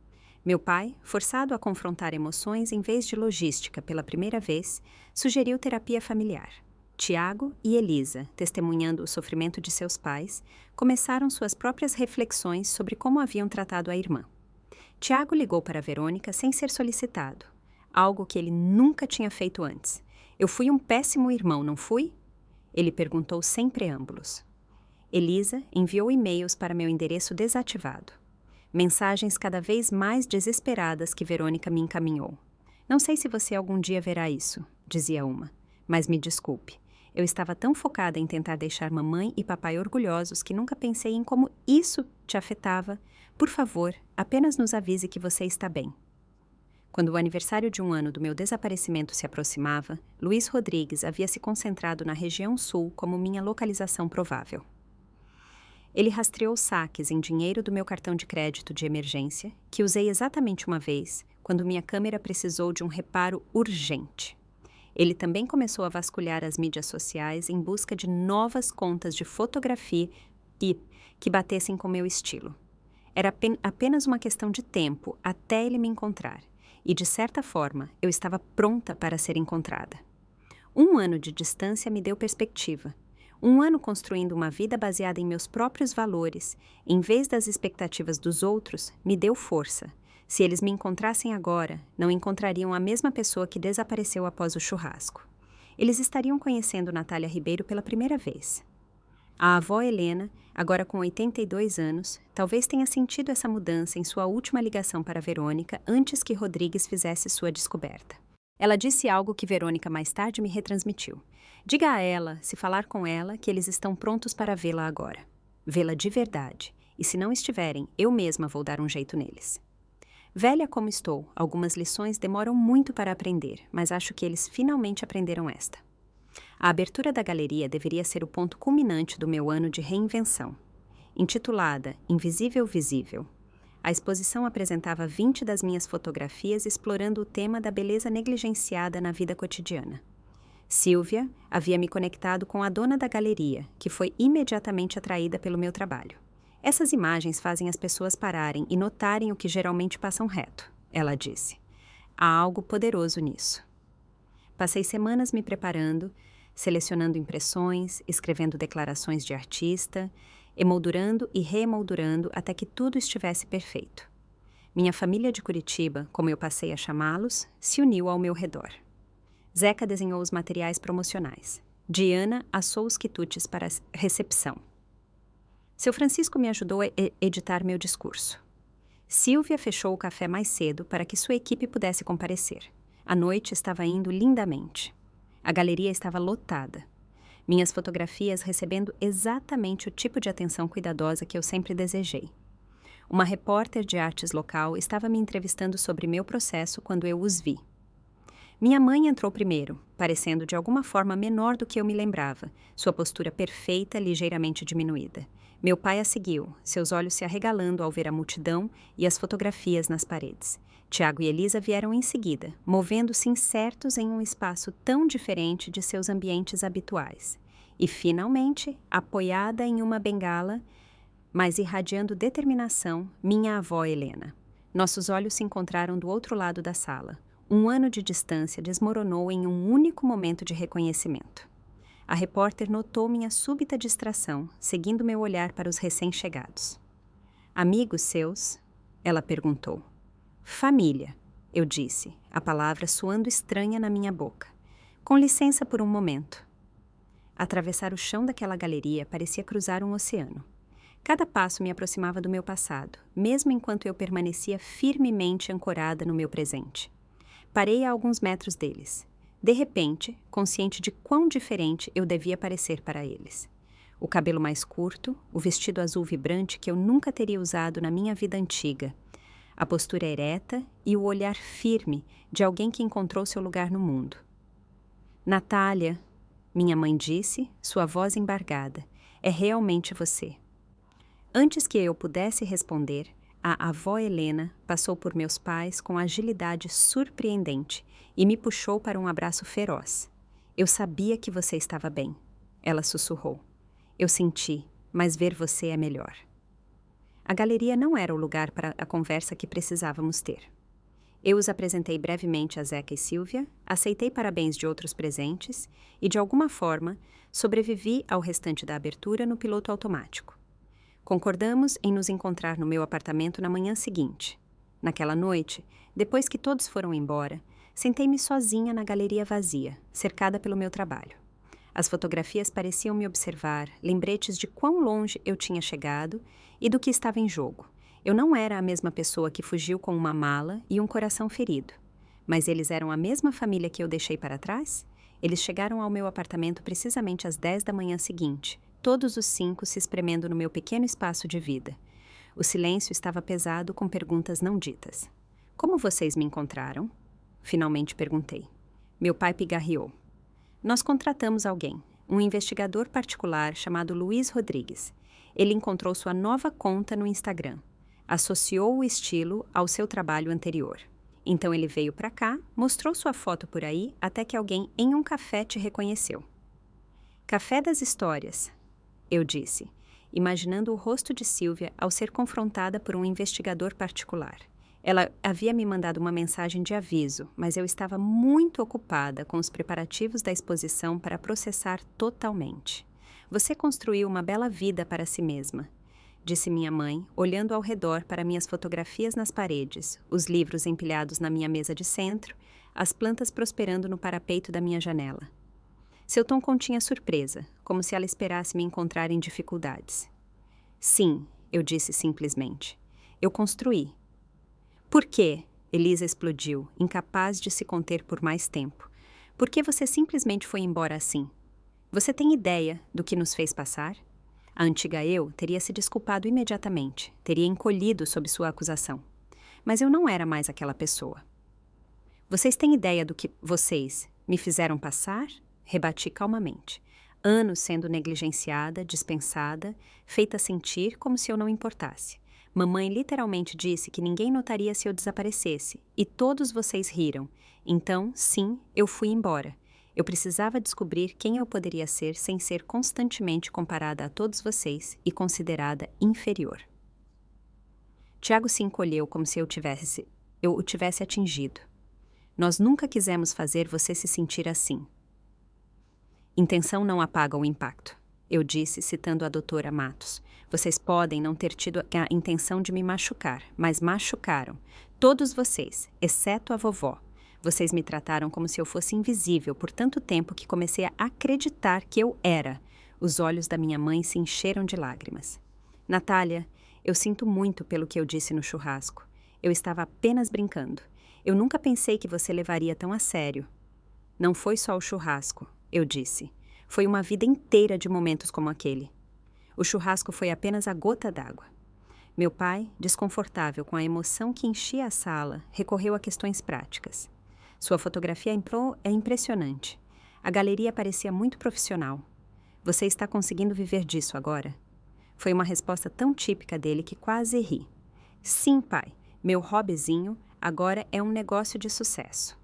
A: Meu pai, forçado a confrontar emoções em vez de logística pela primeira vez, sugeriu terapia familiar. Tiago e Elisa, testemunhando o sofrimento de seus pais, começaram suas próprias reflexões sobre como haviam tratado a irmã. Tiago ligou para Verônica sem ser solicitado, algo que ele nunca tinha feito antes. Eu fui um péssimo irmão, não fui? Ele perguntou sem preâmbulos. Elisa enviou e-mails para meu endereço desativado. Mensagens cada vez mais desesperadas que Verônica me encaminhou. Não sei se você algum dia verá isso, dizia uma, mas me desculpe. Eu estava tão focada em tentar deixar mamãe e papai orgulhosos que nunca pensei em como isso te afetava. Por favor, apenas nos avise que você está bem. Quando o aniversário de 1 ano do meu desaparecimento se aproximava, Luiz Rodrigues havia se concentrado na região sul como minha localização provável. Ele rastreou saques em dinheiro do meu cartão de crédito de emergência, que usei exatamente uma vez, quando minha câmera precisou de um reparo urgente. Ele também começou a vasculhar as mídias sociais em busca de novas contas de fotografia que batessem com meu estilo. Era apenas uma questão de tempo até ele me encontrar, e de certa forma eu estava pronta para ser encontrada. 1 ano de distância me deu perspectiva. 1 ano construindo uma vida baseada em meus próprios valores, em vez das expectativas dos outros, me deu força. Se eles me encontrassem agora, não encontrariam a mesma pessoa que desapareceu após o churrasco. Eles estariam conhecendo Natália Ribeiro pela primeira vez. A avó Helena, agora com 82 anos, talvez tenha sentido essa mudança em sua última ligação para Verônica antes que Rodrigues fizesse sua descoberta. Ela disse algo que Verônica mais tarde me retransmitiu. Diga a ela, se falar com ela, que eles estão prontos para vê-la agora. Vê-la de verdade. E se não estiverem, eu mesma vou dar um jeito neles. Velha como estou, algumas lições demoram muito para aprender, mas acho que eles finalmente aprenderam esta. A abertura da galeria deveria ser o ponto culminante do meu ano de reinvenção. Intitulada Invisível Visível, a exposição apresentava 20 das minhas fotografias explorando o tema da beleza negligenciada na vida cotidiana. Silvia havia me conectado com a dona da galeria, que foi imediatamente atraída pelo meu trabalho. Essas imagens fazem as pessoas pararem e notarem o que geralmente passam reto, ela disse. Há algo poderoso nisso. Passei semanas me preparando, selecionando impressões, escrevendo declarações de artista, emoldurando e reemoldurando até que tudo estivesse perfeito. Minha família de Curitiba, como eu passei a chamá-los, se uniu ao meu redor. Zeca desenhou os materiais promocionais. Diana assou os quitutes para a recepção. Seu Francisco me ajudou a editar meu discurso. Silvia fechou o café mais cedo para que sua equipe pudesse comparecer. A noite estava indo lindamente. A galeria estava lotada. Minhas fotografias recebendo exatamente o tipo de atenção cuidadosa que eu sempre desejei. Uma repórter de artes local estava me entrevistando sobre meu processo quando eu os vi. Minha mãe entrou primeiro, parecendo de alguma forma menor do que eu me lembrava, sua postura perfeita, ligeiramente diminuída. Meu pai a seguiu, seus olhos se arregalando ao ver a multidão e as fotografias nas paredes. Tiago e Elisa vieram em seguida, movendo-se incertos em um espaço tão diferente de seus ambientes habituais. E, finalmente, apoiada em uma bengala, mas irradiando determinação, minha avó Helena. Nossos olhos se encontraram do outro lado da sala. 1 ano de distância desmoronou em um único momento de reconhecimento. A repórter notou minha súbita distração, seguindo meu olhar para os recém-chegados. Amigos seus? Ela perguntou. Família, eu disse, a palavra soando estranha na minha boca. Com licença por um momento. Atravessar o chão daquela galeria parecia cruzar um oceano. Cada passo me aproximava do meu passado, mesmo enquanto eu permanecia firmemente ancorada no meu presente. Parei a alguns metros deles. De repente, consciente de quão diferente eu devia parecer para eles. O cabelo mais curto, o vestido azul vibrante que eu nunca teria usado na minha vida antiga, a postura ereta e o olhar firme de alguém que encontrou seu lugar no mundo. Natália, minha mãe disse, sua voz embargada, é realmente você. Antes que eu pudesse responder, a avó Helena passou por meus pais com agilidade surpreendente e me puxou para um abraço feroz. Eu sabia que você estava bem, ela sussurrou. Eu senti, mas ver você é melhor. A galeria não era o lugar para a conversa que precisávamos ter. Eu os apresentei brevemente a Zeca e Silvia, aceitei parabéns de outros presentes e, de alguma forma, sobrevivi ao restante da abertura no piloto automático. Concordamos em nos encontrar no meu apartamento na manhã seguinte. Naquela noite, depois que todos foram embora, sentei-me sozinha na galeria vazia, cercada pelo meu trabalho. As fotografias pareciam me observar, lembretes de quão longe eu tinha chegado e do que estava em jogo. Eu não era a mesma pessoa que fugiu com uma mala e um coração ferido. Mas eles eram a mesma família que eu deixei para trás? Eles chegaram ao meu apartamento precisamente às 10 da manhã seguinte, todos os 5 se espremendo no meu pequeno espaço de vida. O silêncio estava pesado com perguntas não ditas. Como vocês me encontraram? Finalmente perguntei. Meu pai pigarreou. Nós contratamos alguém, um investigador particular chamado Luiz Rodrigues. Ele encontrou sua nova conta no Instagram. Associou o estilo ao seu trabalho anterior. Então ele veio para cá, mostrou sua foto por aí, até que alguém em um café te reconheceu. Café das Histórias, eu disse, imaginando o rosto de Silvia ao ser confrontada por um investigador particular. Ela havia me mandado uma mensagem de aviso, mas eu estava muito ocupada com os preparativos da exposição para processar totalmente. Você construiu uma bela vida para si mesma, disse minha mãe, olhando ao redor para minhas fotografias nas paredes, os livros empilhados na minha mesa de centro, as plantas prosperando no parapeito da minha janela. Seu tom continha surpresa, como se ela esperasse me encontrar em dificuldades. Sim, eu disse simplesmente. Eu construí. Por quê? Elisa explodiu, incapaz de se conter por mais tempo. Por que você simplesmente foi embora assim? Você tem ideia do que nos fez passar? A antiga eu teria se desculpado imediatamente, teria encolhido sob sua acusação. Mas eu não era mais aquela pessoa. Vocês têm ideia do que vocês me fizeram passar? Rebati calmamente. Anos sendo negligenciada, dispensada, feita sentir como se eu não importasse. Mamãe literalmente disse que ninguém notaria se eu desaparecesse, e todos vocês riram. Então, sim, eu fui embora. Eu precisava descobrir quem eu poderia ser sem ser constantemente comparada a todos vocês e considerada inferior. Tiago se encolheu como se eu o tivesse atingido. Nós nunca quisemos fazer você se sentir assim. Intenção não apaga o impacto, eu disse, citando a doutora Matos. Vocês podem não ter tido a intenção de me machucar, mas machucaram. Todos vocês, exceto a vovó. Vocês me trataram como se eu fosse invisível por tanto tempo que comecei a acreditar que eu era. Os olhos da minha mãe se encheram de lágrimas. Natália, eu sinto muito pelo que eu disse no churrasco. Eu estava apenas brincando. Eu nunca pensei que você levaria tão a sério. Não foi só o churrasco, eu disse. Foi uma vida inteira de momentos como aquele. O churrasco foi apenas a gota d'água. Meu pai, desconfortável com a emoção que enchia a sala, recorreu a questões práticas. Sua fotografia é impressionante. A galeria parecia muito profissional. Você está conseguindo viver disso agora? Foi uma resposta tão típica dele que quase ri. Sim, pai. Meu hobbyzinho agora é um negócio de sucesso.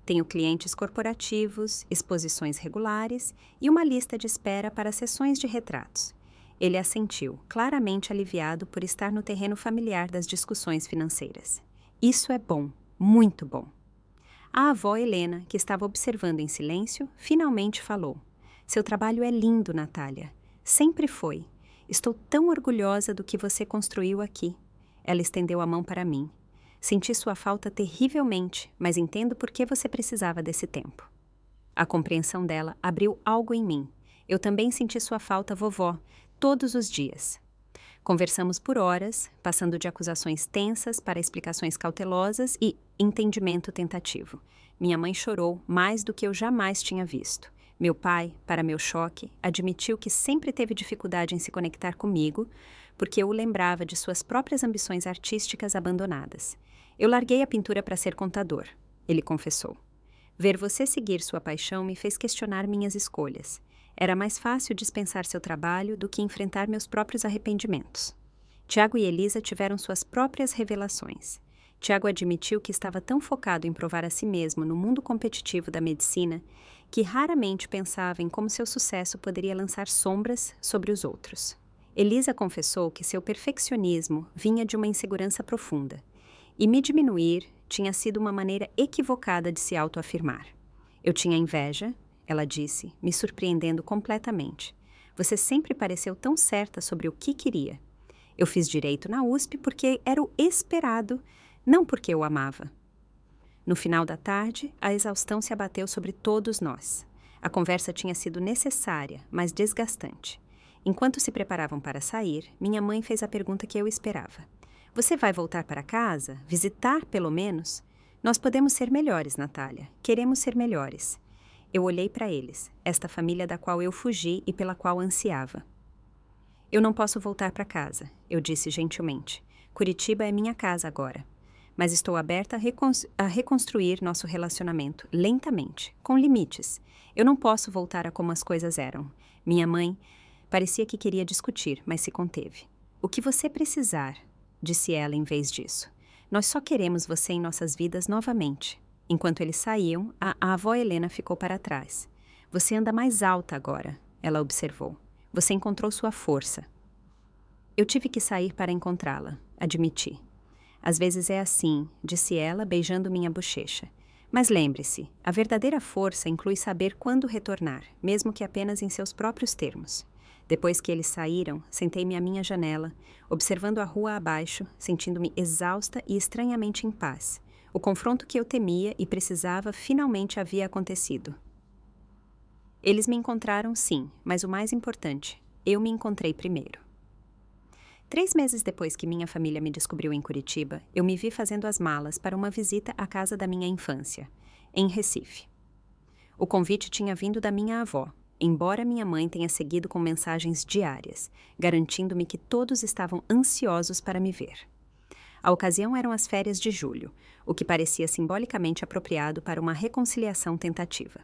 A: Tenho clientes corporativos, exposições regulares e uma lista de espera para sessões de retratos. Ele assentiu, claramente aliviado por estar no terreno familiar das discussões financeiras. Isso é bom, muito bom. A avó Helena, que estava observando em silêncio, finalmente falou. Seu trabalho é lindo, Natália. Sempre foi. Estou tão orgulhosa do que você construiu aqui. Ela estendeu a mão para mim. Senti sua falta terrivelmente, mas entendo por que você precisava desse tempo. A compreensão dela abriu algo em mim. Eu também senti sua falta, vovó, todos os dias. Conversamos por horas, passando de acusações tensas para explicações cautelosas e entendimento tentativo. Minha mãe chorou mais do que eu jamais tinha visto. Meu pai, para meu choque, admitiu que sempre teve dificuldade em se conectar comigo, porque eu o lembrava de suas próprias ambições artísticas abandonadas. Eu larguei a pintura para ser contador, ele confessou. Ver você seguir sua paixão me fez questionar minhas escolhas. Era mais fácil dispensar seu trabalho do que enfrentar meus próprios arrependimentos. Tiago e Elisa tiveram suas próprias revelações. Tiago admitiu que estava tão focado em provar a si mesmo no mundo competitivo da medicina que raramente pensava em como seu sucesso poderia lançar sombras sobre os outros. Elisa confessou que seu perfeccionismo vinha de uma insegurança profunda. E me diminuir tinha sido uma maneira equivocada de se autoafirmar. Eu tinha inveja, ela disse, me surpreendendo completamente. Você sempre pareceu tão certa sobre o que queria. Eu fiz direito na USP porque era o esperado, não porque eu amava. No final da tarde, a exaustão se abateu sobre todos nós. A conversa tinha sido necessária, mas desgastante. Enquanto se preparavam para sair, minha mãe fez a pergunta que eu esperava. Você vai voltar para casa? Visitar, pelo menos? Nós podemos ser melhores, Natália. Queremos ser melhores. Eu olhei para eles, esta família da qual eu fugi e pela qual ansiava. Eu não posso voltar para casa, eu disse gentilmente. Curitiba é minha casa agora. Mas estou aberta a reconstruir nosso relacionamento, lentamente, com limites. Eu não posso voltar a como as coisas eram. Minha mãe parecia que queria discutir, mas se conteve. O que você precisar, disse ela em vez disso. Nós só queremos você em nossas vidas novamente. Enquanto eles saíam, a avó Helena ficou para trás. Você anda mais alta agora, ela observou. Você encontrou sua força. Eu tive que sair para encontrá-la, admiti. Às vezes é assim, disse ela, beijando minha bochecha. Mas lembre-se, a verdadeira força inclui saber quando retornar, mesmo que apenas em seus próprios termos. Depois que eles saíram, sentei-me à minha janela, observando a rua abaixo, sentindo-me exausta e estranhamente em paz. O confronto que eu temia e precisava finalmente havia acontecido. Eles me encontraram, sim, mas o mais importante, eu me encontrei primeiro. 3 meses depois que minha família me descobriu em Curitiba, eu me vi fazendo as malas para uma visita à casa da minha infância, em Recife. O convite tinha vindo da minha avó, embora minha mãe tenha seguido com mensagens diárias, garantindo-me que todos estavam ansiosos para me ver. A ocasião eram as férias de julho, o que parecia simbolicamente apropriado para uma reconciliação tentativa.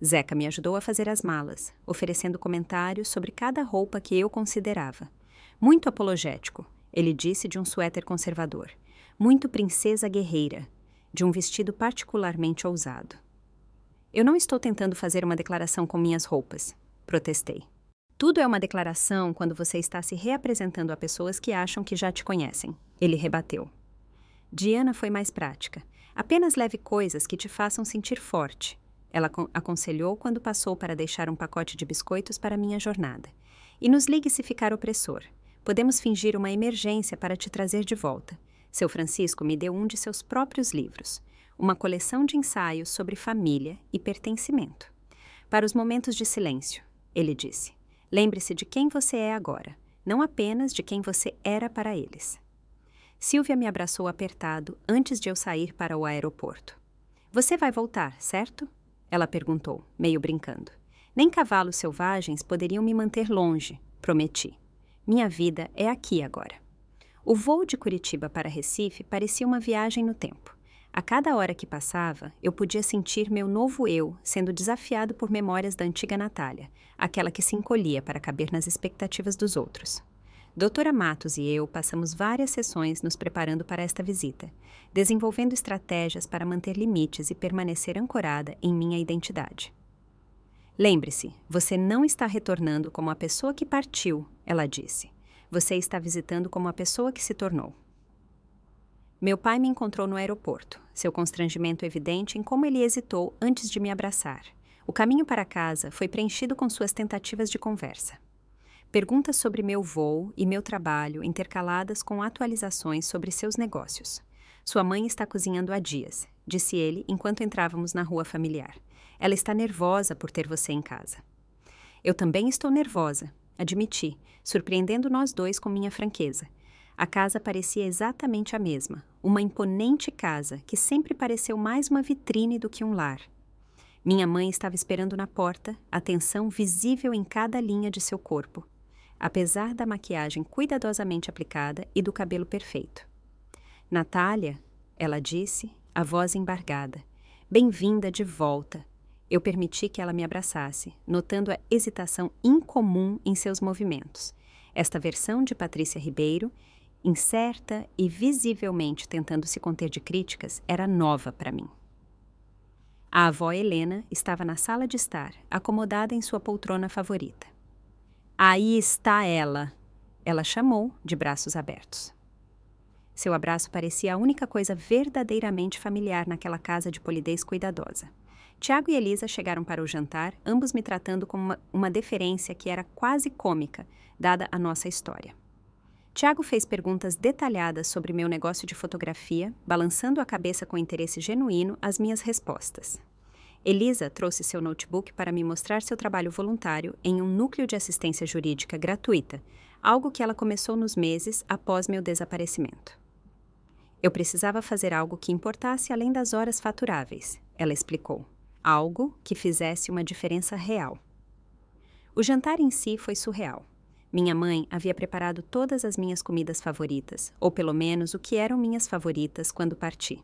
A: Zeca me ajudou a fazer as malas, oferecendo comentários sobre cada roupa que eu considerava. Muito apologético, ele disse de um suéter conservador. Muito princesa guerreira, de um vestido particularmente ousado. Eu não estou tentando fazer uma declaração com minhas roupas, protestei. Tudo é uma declaração quando você está se reapresentando a pessoas que acham que já te conhecem, ele rebateu. Diana foi mais prática. Apenas leve coisas que te façam sentir forte, ela aconselhou quando passou para deixar um pacote de biscoitos para minha jornada. E nos ligue se ficar opressor. Podemos fingir uma emergência para te trazer de volta. Seu Francisco me deu um de seus próprios livros, uma coleção de ensaios sobre família e pertencimento. Para os momentos de silêncio, ele disse, lembre-se de quem você é agora, não apenas de quem você era para eles. Silvia me abraçou apertado antes de eu sair para o aeroporto. Você vai voltar, certo? Ela perguntou, meio brincando. Nem cavalos selvagens poderiam me manter longe, prometi. Minha vida é aqui agora. O voo de Curitiba para Recife parecia uma viagem no tempo. A cada hora que passava, eu podia sentir meu novo eu sendo desafiado por memórias da antiga Natália, aquela que se encolhia para caber nas expectativas dos outros. Doutora Matos e eu passamos várias sessões nos preparando para esta visita, desenvolvendo estratégias para manter limites e permanecer ancorada em minha identidade. Lembre-se, você não está retornando como a pessoa que partiu, ela disse. Você está visitando como a pessoa que se tornou. Meu pai me encontrou no aeroporto, seu constrangimento evidente em como ele hesitou antes de me abraçar. O caminho para casa foi preenchido com suas tentativas de conversa. Perguntas sobre meu voo e meu trabalho intercaladas com atualizações sobre seus negócios. Sua mãe está cozinhando há dias, disse ele enquanto entrávamos na rua familiar. Ela está nervosa por ter você em casa. Eu também estou nervosa, admiti, surpreendendo nós dois com minha franqueza. A casa parecia exatamente a mesma, uma imponente casa que sempre pareceu mais uma vitrine do que um lar. Minha mãe estava esperando na porta, atenção visível em cada linha de seu corpo, apesar da maquiagem cuidadosamente aplicada e do cabelo perfeito. Natália, ela disse, a voz embargada, bem-vinda de volta. Eu permiti que ela me abraçasse, notando a hesitação incomum em seus movimentos. Esta versão de Patrícia Ribeiro, incerta e visivelmente tentando se conter de críticas, era nova para mim. A avó Helena estava na sala de estar, acomodada em sua poltrona favorita. Aí está ela! Ela chamou, de braços abertos. Seu abraço parecia a única coisa verdadeiramente familiar naquela casa de polidez cuidadosa. Tiago e Elisa chegaram para o jantar, ambos me tratando com uma deferência que era quase cômica, dada a nossa história. Tiago fez perguntas detalhadas sobre meu negócio de fotografia, balançando a cabeça com interesse genuíno às minhas respostas. Elisa trouxe seu notebook para me mostrar seu trabalho voluntário em um núcleo de assistência jurídica gratuita, algo que ela começou nos meses após meu desaparecimento. Eu precisava fazer algo que importasse além das horas faturáveis, ela explicou. Algo que fizesse uma diferença real. O jantar em si foi surreal. Minha mãe havia preparado todas as minhas comidas favoritas, ou pelo menos o que eram minhas favoritas quando parti.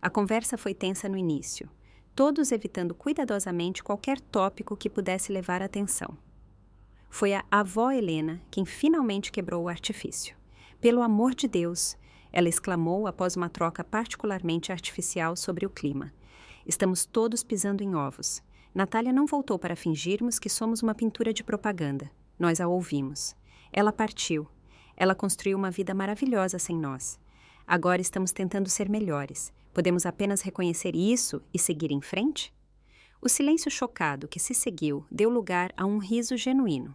A: A conversa foi tensa no início, todos evitando cuidadosamente qualquer tópico que pudesse levar a atenção. Foi a avó Helena quem finalmente quebrou o artifício. Pelo amor de Deus, ela exclamou após uma troca particularmente artificial sobre o clima. Estamos todos pisando em ovos. Natália não voltou para fingirmos que somos uma pintura de propaganda. Nós a ouvimos. Ela partiu. Ela construiu uma vida maravilhosa sem nós. Agora estamos tentando ser melhores. Podemos apenas reconhecer isso e seguir em frente? O silêncio chocado que se seguiu deu lugar a um riso genuíno.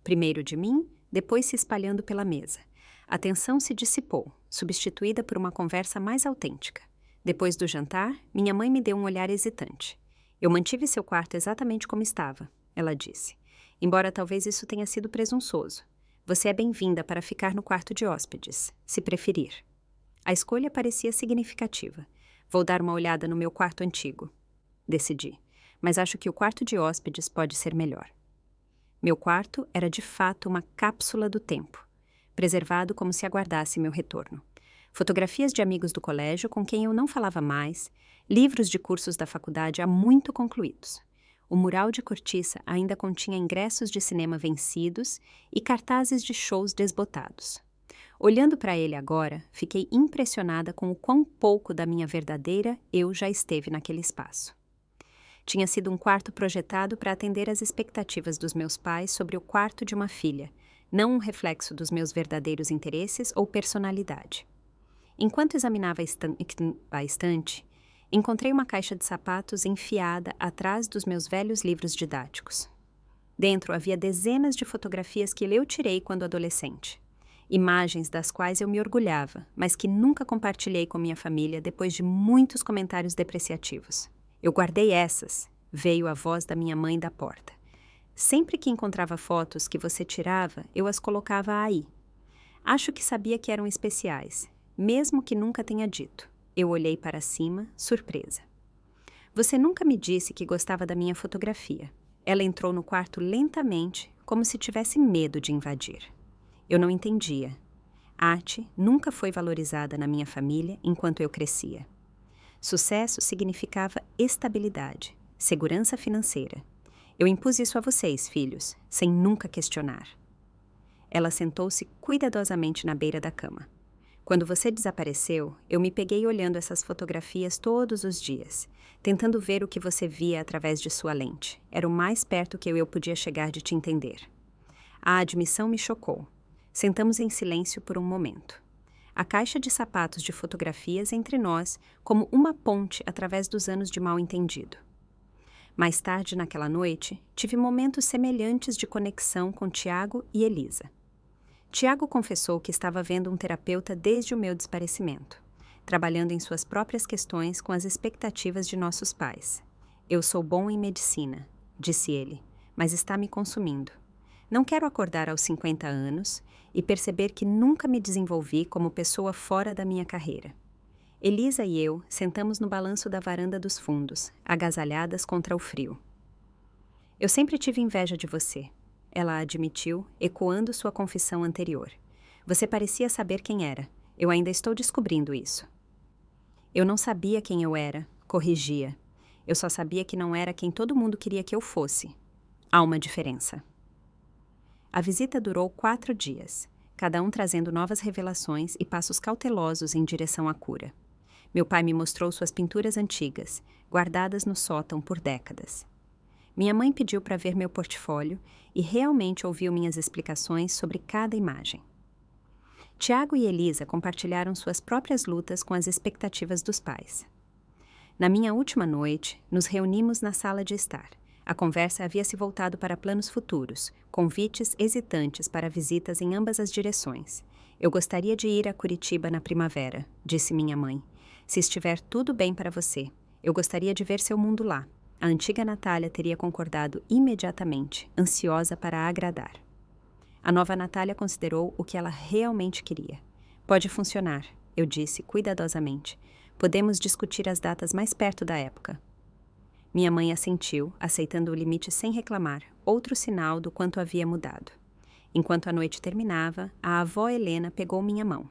A: Primeiro de mim, depois se espalhando pela mesa. A tensão se dissipou, substituída por uma conversa mais autêntica. Depois do jantar, minha mãe me deu um olhar hesitante. Eu mantive seu quarto exatamente como estava, ela disse. Embora talvez isso tenha sido presunçoso. Você é bem-vinda para ficar no quarto de hóspedes, se preferir. A escolha parecia significativa. Vou dar uma olhada no meu quarto antigo. Decidi, mas acho que o quarto de hóspedes pode ser melhor. Meu quarto era de fato uma cápsula do tempo, preservado como se aguardasse meu retorno. Fotografias de amigos do colégio com quem eu não falava mais, livros de cursos da faculdade há muito concluídos. O mural de cortiça ainda continha ingressos de cinema vencidos e cartazes de shows desbotados. Olhando para ele agora, fiquei impressionada com o quão pouco da minha verdadeira eu já esteve naquele espaço. Tinha sido um quarto projetado para atender às expectativas dos meus pais sobre o quarto de uma filha, não um reflexo dos meus verdadeiros interesses ou personalidade. Enquanto examinava a estante, encontrei uma caixa de sapatos enfiada atrás dos meus velhos livros didáticos. Dentro havia dezenas de fotografias que eu tirei quando adolescente. Imagens das quais eu me orgulhava, mas que nunca compartilhei com minha família depois de muitos comentários depreciativos. Eu guardei essas, veio a voz da minha mãe da porta. Sempre que encontrava fotos que você tirava, eu as colocava aí. Acho que sabia que eram especiais, mesmo que nunca tenha dito. Eu olhei para cima, surpresa. Você nunca me disse que gostava da minha fotografia. Ela entrou no quarto lentamente, como se tivesse medo de invadir. Eu não entendia. Arte nunca foi valorizada na minha família enquanto eu crescia. Sucesso significava estabilidade, segurança financeira. Eu impus isso a vocês, filhos, sem nunca questionar. Ela sentou-se cuidadosamente na beira da cama. Quando você desapareceu, eu me peguei olhando essas fotografias todos os dias, tentando ver o que você via através de sua lente. Era o mais perto que eu podia chegar de te entender. A admissão me chocou. Sentamos em silêncio por um momento. A caixa de sapatos de fotografias entre nós como uma ponte através dos anos de mal-entendido. Mais tarde naquela noite, tive momentos semelhantes de conexão com Tiago e Elisa. Tiago confessou que estava vendo um terapeuta desde o meu desaparecimento, trabalhando em suas próprias questões com as expectativas de nossos pais. Eu sou bom em medicina, disse ele, mas está me consumindo. Não quero acordar aos 50 anos e perceber que nunca me desenvolvi como pessoa fora da minha carreira. Elisa e eu sentamos no balanço da varanda dos fundos, agasalhadas contra o frio. Eu sempre tive inveja de você, ela admitiu, ecoando sua confissão anterior. Você parecia saber quem era. Eu ainda estou descobrindo isso. Eu não sabia quem eu era, corrigia. Eu só sabia que não era quem todo mundo queria que eu fosse. Há uma diferença. A visita durou 4 dias, cada um trazendo novas revelações e passos cautelosos em direção à cura. Meu pai me mostrou suas pinturas antigas, guardadas no sótão por décadas. Minha mãe pediu para ver meu portfólio e realmente ouviu minhas explicações sobre cada imagem. Tiago e Elisa compartilharam suas próprias lutas com as expectativas dos pais. Na minha última noite, nos reunimos na sala de estar. A conversa havia se voltado para planos futuros, convites hesitantes para visitas em ambas as direções. Eu gostaria de ir a Curitiba na primavera, disse minha mãe. Se estiver tudo bem para você, eu gostaria de ver seu mundo lá. A antiga Natália teria concordado imediatamente, ansiosa para a agradar. A nova Natália considerou o que ela realmente queria. Pode funcionar, eu disse cuidadosamente. Podemos discutir as datas mais perto da época. Minha mãe assentiu, aceitando o limite sem reclamar, outro sinal do quanto havia mudado. Enquanto a noite terminava, a avó Helena pegou minha mão.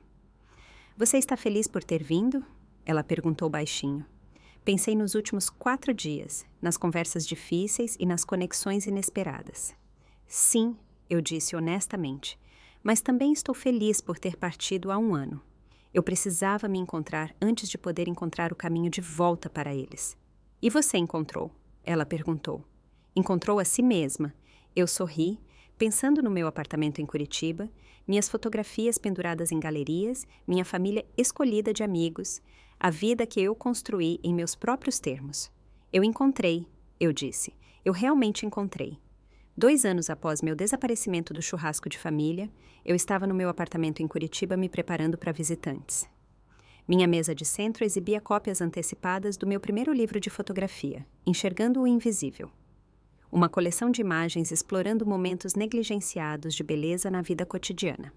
A: Você está feliz por ter vindo? Ela perguntou baixinho. Pensei nos últimos 4 dias, nas conversas difíceis e nas conexões inesperadas. Sim, eu disse honestamente, mas também estou feliz por ter partido há 1 ano. Eu precisava me encontrar antes de poder encontrar o caminho de volta para eles. E você encontrou? Ela perguntou. Encontrou a si mesma. Eu sorri, pensando no meu apartamento em Curitiba, minhas fotografias penduradas em galerias, minha família escolhida de amigos, a vida que eu construí em meus próprios termos. Eu encontrei, eu disse. Eu realmente encontrei. 2 anos após meu desaparecimento do churrasco de família, eu estava no meu apartamento em Curitiba me preparando para visitantes. Minha mesa de centro exibia cópias antecipadas do meu primeiro livro de fotografia, Enxergando o Invisível. Uma coleção de imagens explorando momentos negligenciados de beleza na vida cotidiana.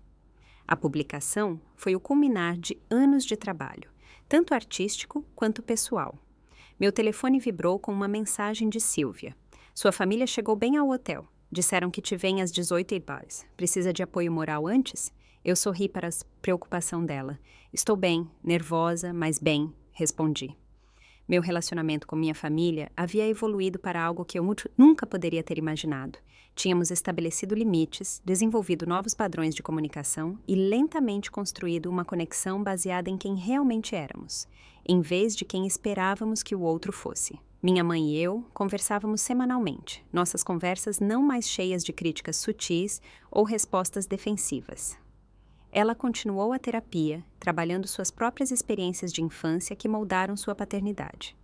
A: A publicação foi o culminar de anos de trabalho, tanto artístico quanto pessoal. Meu telefone vibrou com uma mensagem de Silvia. Sua família chegou bem ao hotel. Disseram que te vem às 18h. Precisa de apoio moral antes? Eu sorri para a preocupação dela. Estou bem, nervosa, mas bem, respondi. Meu relacionamento com minha família havia evoluído para algo que eu nunca poderia ter imaginado. Tínhamos estabelecido limites, desenvolvido novos padrões de comunicação e lentamente construído uma conexão baseada em quem realmente éramos, em vez de quem esperávamos que o outro fosse. Minha mãe e eu conversávamos semanalmente, nossas conversas não mais cheias de críticas sutis ou respostas defensivas. Ela continuou a terapia, trabalhando suas próprias experiências de infância que moldaram sua paternidade.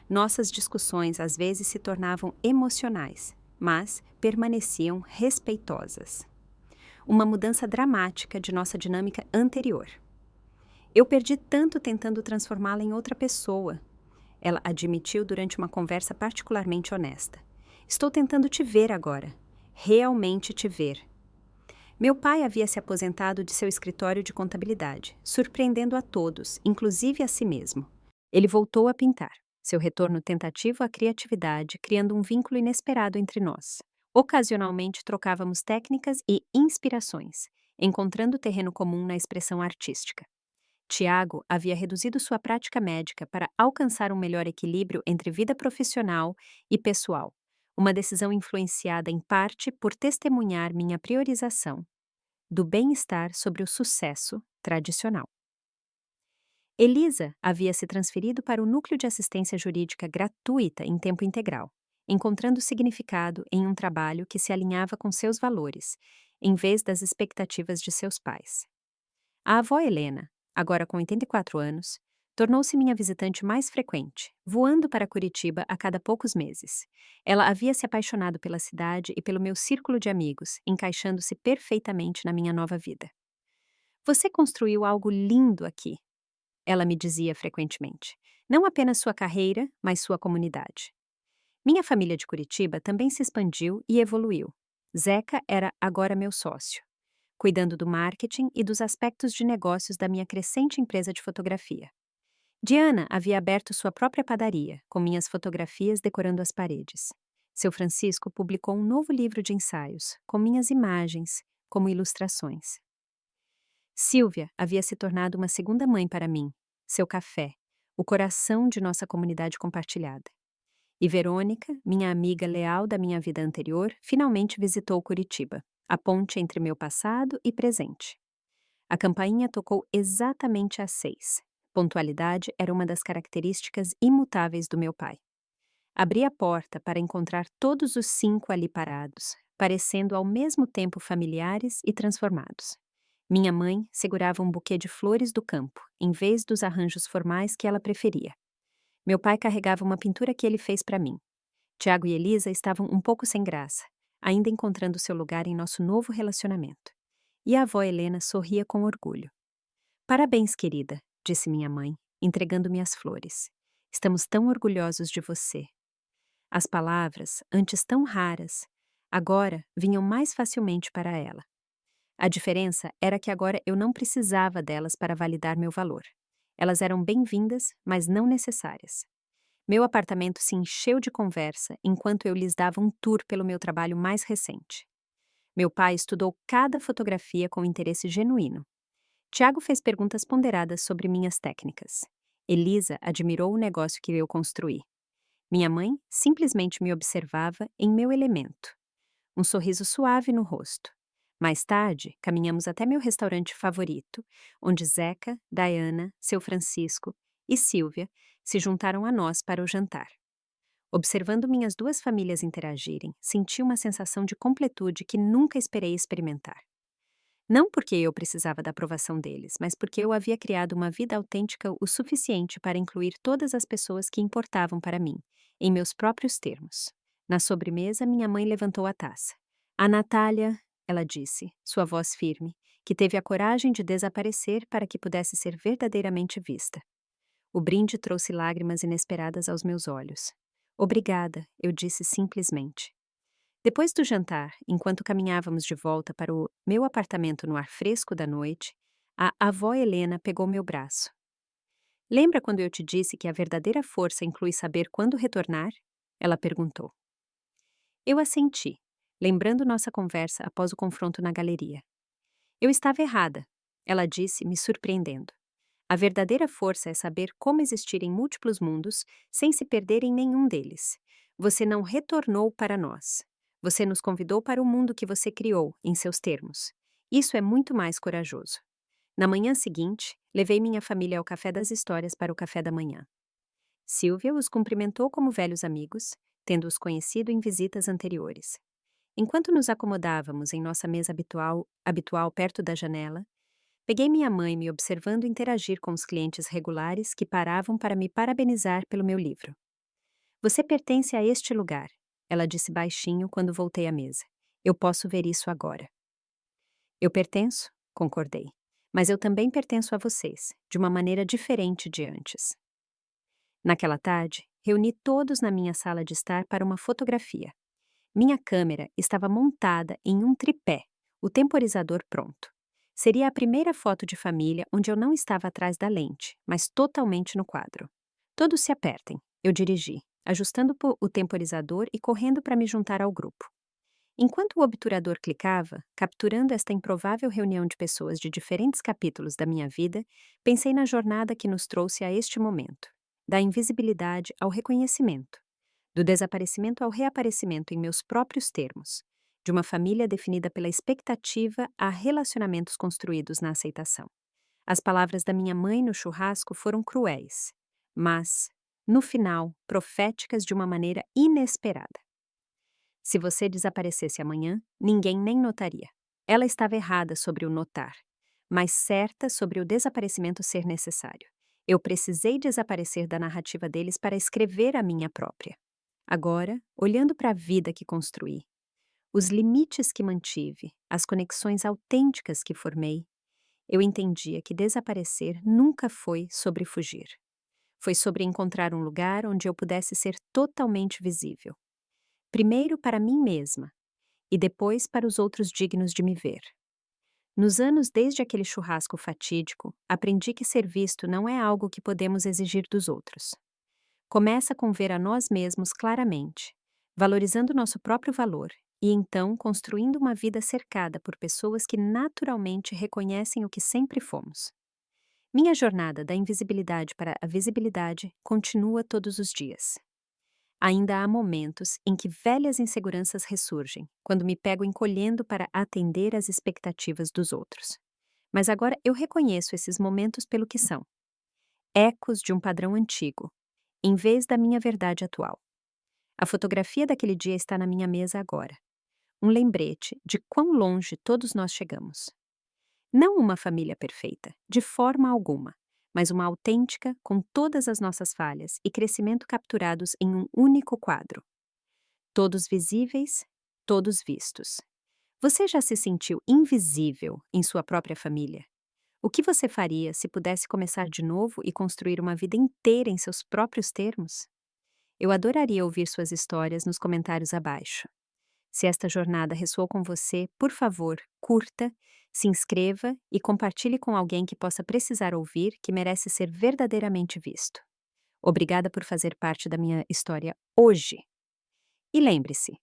A: Nossas discussões às vezes se tornavam emocionais, mas permaneciam respeitosas. Uma mudança dramática de nossa dinâmica anterior. Eu perdi tanto tentando transformá-la em outra pessoa. Ela admitiu durante uma conversa particularmente honesta. Estou tentando te ver agora. Realmente te ver. Meu pai havia se aposentado de seu escritório de contabilidade, surpreendendo a todos, inclusive a si mesmo. Ele voltou a pintar, seu retorno tentativo à criatividade, criando um vínculo inesperado entre nós. Ocasionalmente trocávamos técnicas e inspirações, encontrando terreno comum na expressão artística. Tiago havia reduzido sua prática médica para alcançar um melhor equilíbrio entre vida profissional e pessoal, uma decisão influenciada em parte por testemunhar minha priorização do bem-estar sobre o sucesso tradicional. Elisa havia se transferido para o núcleo de assistência jurídica gratuita em tempo integral, encontrando significado em um trabalho que se alinhava com seus valores, em vez das expectativas de seus pais. A avó Helena, agora com 84 anos, tornou-se minha visitante mais frequente, voando para Curitiba a cada poucos meses. Ela havia se apaixonado pela cidade e pelo meu círculo de amigos, encaixando-se perfeitamente na minha nova vida. Você construiu algo lindo aqui, ela me dizia frequentemente. Não apenas sua carreira, mas sua comunidade. Minha família de Curitiba também se expandiu e evoluiu. Zeca era agora meu sócio, cuidando do marketing e dos aspectos de negócios da minha crescente empresa de fotografia. Diana havia aberto sua própria padaria, com minhas fotografias decorando as paredes. Seu Francisco publicou um novo livro de ensaios, com minhas imagens, como ilustrações. Silvia havia se tornado uma segunda mãe para mim, seu café, o coração de nossa comunidade compartilhada. E Verônica, minha amiga leal da minha vida anterior, finalmente visitou Curitiba, a ponte entre meu passado e presente. A campainha tocou exatamente às 6. Pontualidade era uma das características imutáveis do meu pai. Abri a porta para encontrar todos os 5 ali parados, parecendo ao mesmo tempo familiares e transformados. Minha mãe segurava um buquê de flores do campo, em vez dos arranjos formais que ela preferia. Meu pai carregava uma pintura que ele fez para mim. Tiago e Elisa estavam um pouco sem graça, ainda encontrando seu lugar em nosso novo relacionamento. E a avó Helena sorria com orgulho. Parabéns, querida, disse minha mãe, entregando-me as flores. Estamos tão orgulhosos de você. As palavras, antes tão raras, agora vinham mais facilmente para ela. A diferença era que agora eu não precisava delas para validar meu valor. Elas eram bem-vindas, mas não necessárias. Meu apartamento se encheu de conversa enquanto eu lhes dava um tour pelo meu trabalho mais recente. Meu pai estudou cada fotografia com interesse genuíno. Tiago fez perguntas ponderadas sobre minhas técnicas. Elisa admirou o negócio que eu construí. Minha mãe simplesmente me observava em meu elemento, um sorriso suave no rosto. Mais tarde, caminhamos até meu restaurante favorito, onde Zeca, Diana, seu Francisco e Silvia se juntaram a nós para o jantar. Observando minhas duas famílias interagirem, senti uma sensação de completude que nunca esperei experimentar. Não porque eu precisava da aprovação deles, mas porque eu havia criado uma vida autêntica o suficiente para incluir todas as pessoas que importavam para mim, em meus próprios termos. Na sobremesa, minha mãe levantou a taça. A Natália, ela disse, sua voz firme, que teve a coragem de desaparecer para que pudesse ser verdadeiramente vista. O brinde trouxe lágrimas inesperadas aos meus olhos. Obrigada, eu disse simplesmente. Depois do jantar, enquanto caminhávamos de volta para o meu apartamento no ar fresco da noite, a avó Helena pegou meu braço. Lembra quando eu te disse que a verdadeira força inclui saber quando retornar? Ela perguntou. Eu assenti, lembrando nossa conversa após o confronto na galeria. Eu estava errada, ela disse, me surpreendendo. A verdadeira força é saber como existir em múltiplos mundos sem se perder em nenhum deles. Você não retornou para nós. Você nos convidou para o mundo que você criou, em seus termos. Isso é muito mais corajoso. Na manhã seguinte, levei minha família ao Café das Histórias para o café da manhã. Silvia os cumprimentou como velhos amigos, tendo-os conhecido em visitas anteriores. Enquanto nos acomodávamos em nossa mesa habitual perto da janela, peguei minha mãe me observando interagir com os clientes regulares que paravam para me parabenizar pelo meu livro. Você pertence a este lugar, ela disse baixinho quando voltei à mesa. Eu posso ver isso agora. Eu pertenço, concordei. Mas eu também pertenço a vocês, de uma maneira diferente de antes. Naquela tarde, reuni todos na minha sala de estar para uma fotografia. Minha câmera estava montada em um tripé, o temporizador pronto. Seria a primeira foto de família onde eu não estava atrás da lente, mas totalmente no quadro. Todos se apertem, eu dirigi, ajustando o temporizador e correndo para me juntar ao grupo. Enquanto o obturador clicava, capturando esta improvável reunião de pessoas de diferentes capítulos da minha vida, pensei na jornada que nos trouxe a este momento, da invisibilidade ao reconhecimento, do desaparecimento ao reaparecimento em meus próprios termos, de uma família definida pela expectativa a relacionamentos construídos na aceitação. As palavras da minha mãe no churrasco foram cruéis, mas, no final, proféticas de uma maneira inesperada. Se você desaparecesse amanhã, ninguém nem notaria. Ela estava errada sobre o notar, mas certa sobre o desaparecimento ser necessário. Eu precisei desaparecer da narrativa deles para escrever a minha própria. Agora, olhando para a vida que construí, os limites que mantive, as conexões autênticas que formei, eu entendia que desaparecer nunca foi sobre fugir. Foi sobre encontrar um lugar onde eu pudesse ser totalmente visível. Primeiro para mim mesma, e depois para os outros dignos de me ver. Nos anos desde aquele churrasco fatídico, aprendi que ser visto não é algo que podemos exigir dos outros. Começa com ver a nós mesmos claramente, valorizando nosso próprio valor e então construindo uma vida cercada por pessoas que naturalmente reconhecem o que sempre fomos. Minha jornada da invisibilidade para a visibilidade continua todos os dias. Ainda há momentos em que velhas inseguranças ressurgem, quando me pego encolhendo para atender às expectativas dos outros. Mas agora eu reconheço esses momentos pelo que são. Ecos de um padrão antigo, em vez da minha verdade atual. A fotografia daquele dia está na minha mesa agora. Um lembrete de quão longe todos nós chegamos. Não uma família perfeita, de forma alguma, mas uma autêntica, com todas as nossas falhas e crescimento capturados em um único quadro. Todos visíveis, todos vistos. Você já se sentiu invisível em sua própria família? O que você faria se pudesse começar de novo e construir uma vida inteira em seus próprios termos? Eu adoraria ouvir suas histórias nos comentários abaixo. Se esta jornada ressoou com você, por favor, curta, se inscreva e compartilhe com alguém que possa precisar ouvir, que merece ser verdadeiramente visto. Obrigada por fazer parte da minha história hoje. E lembre-se,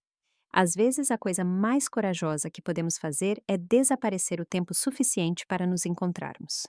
A: às vezes a coisa mais corajosa que podemos fazer é desaparecer o tempo suficiente para nos encontrarmos.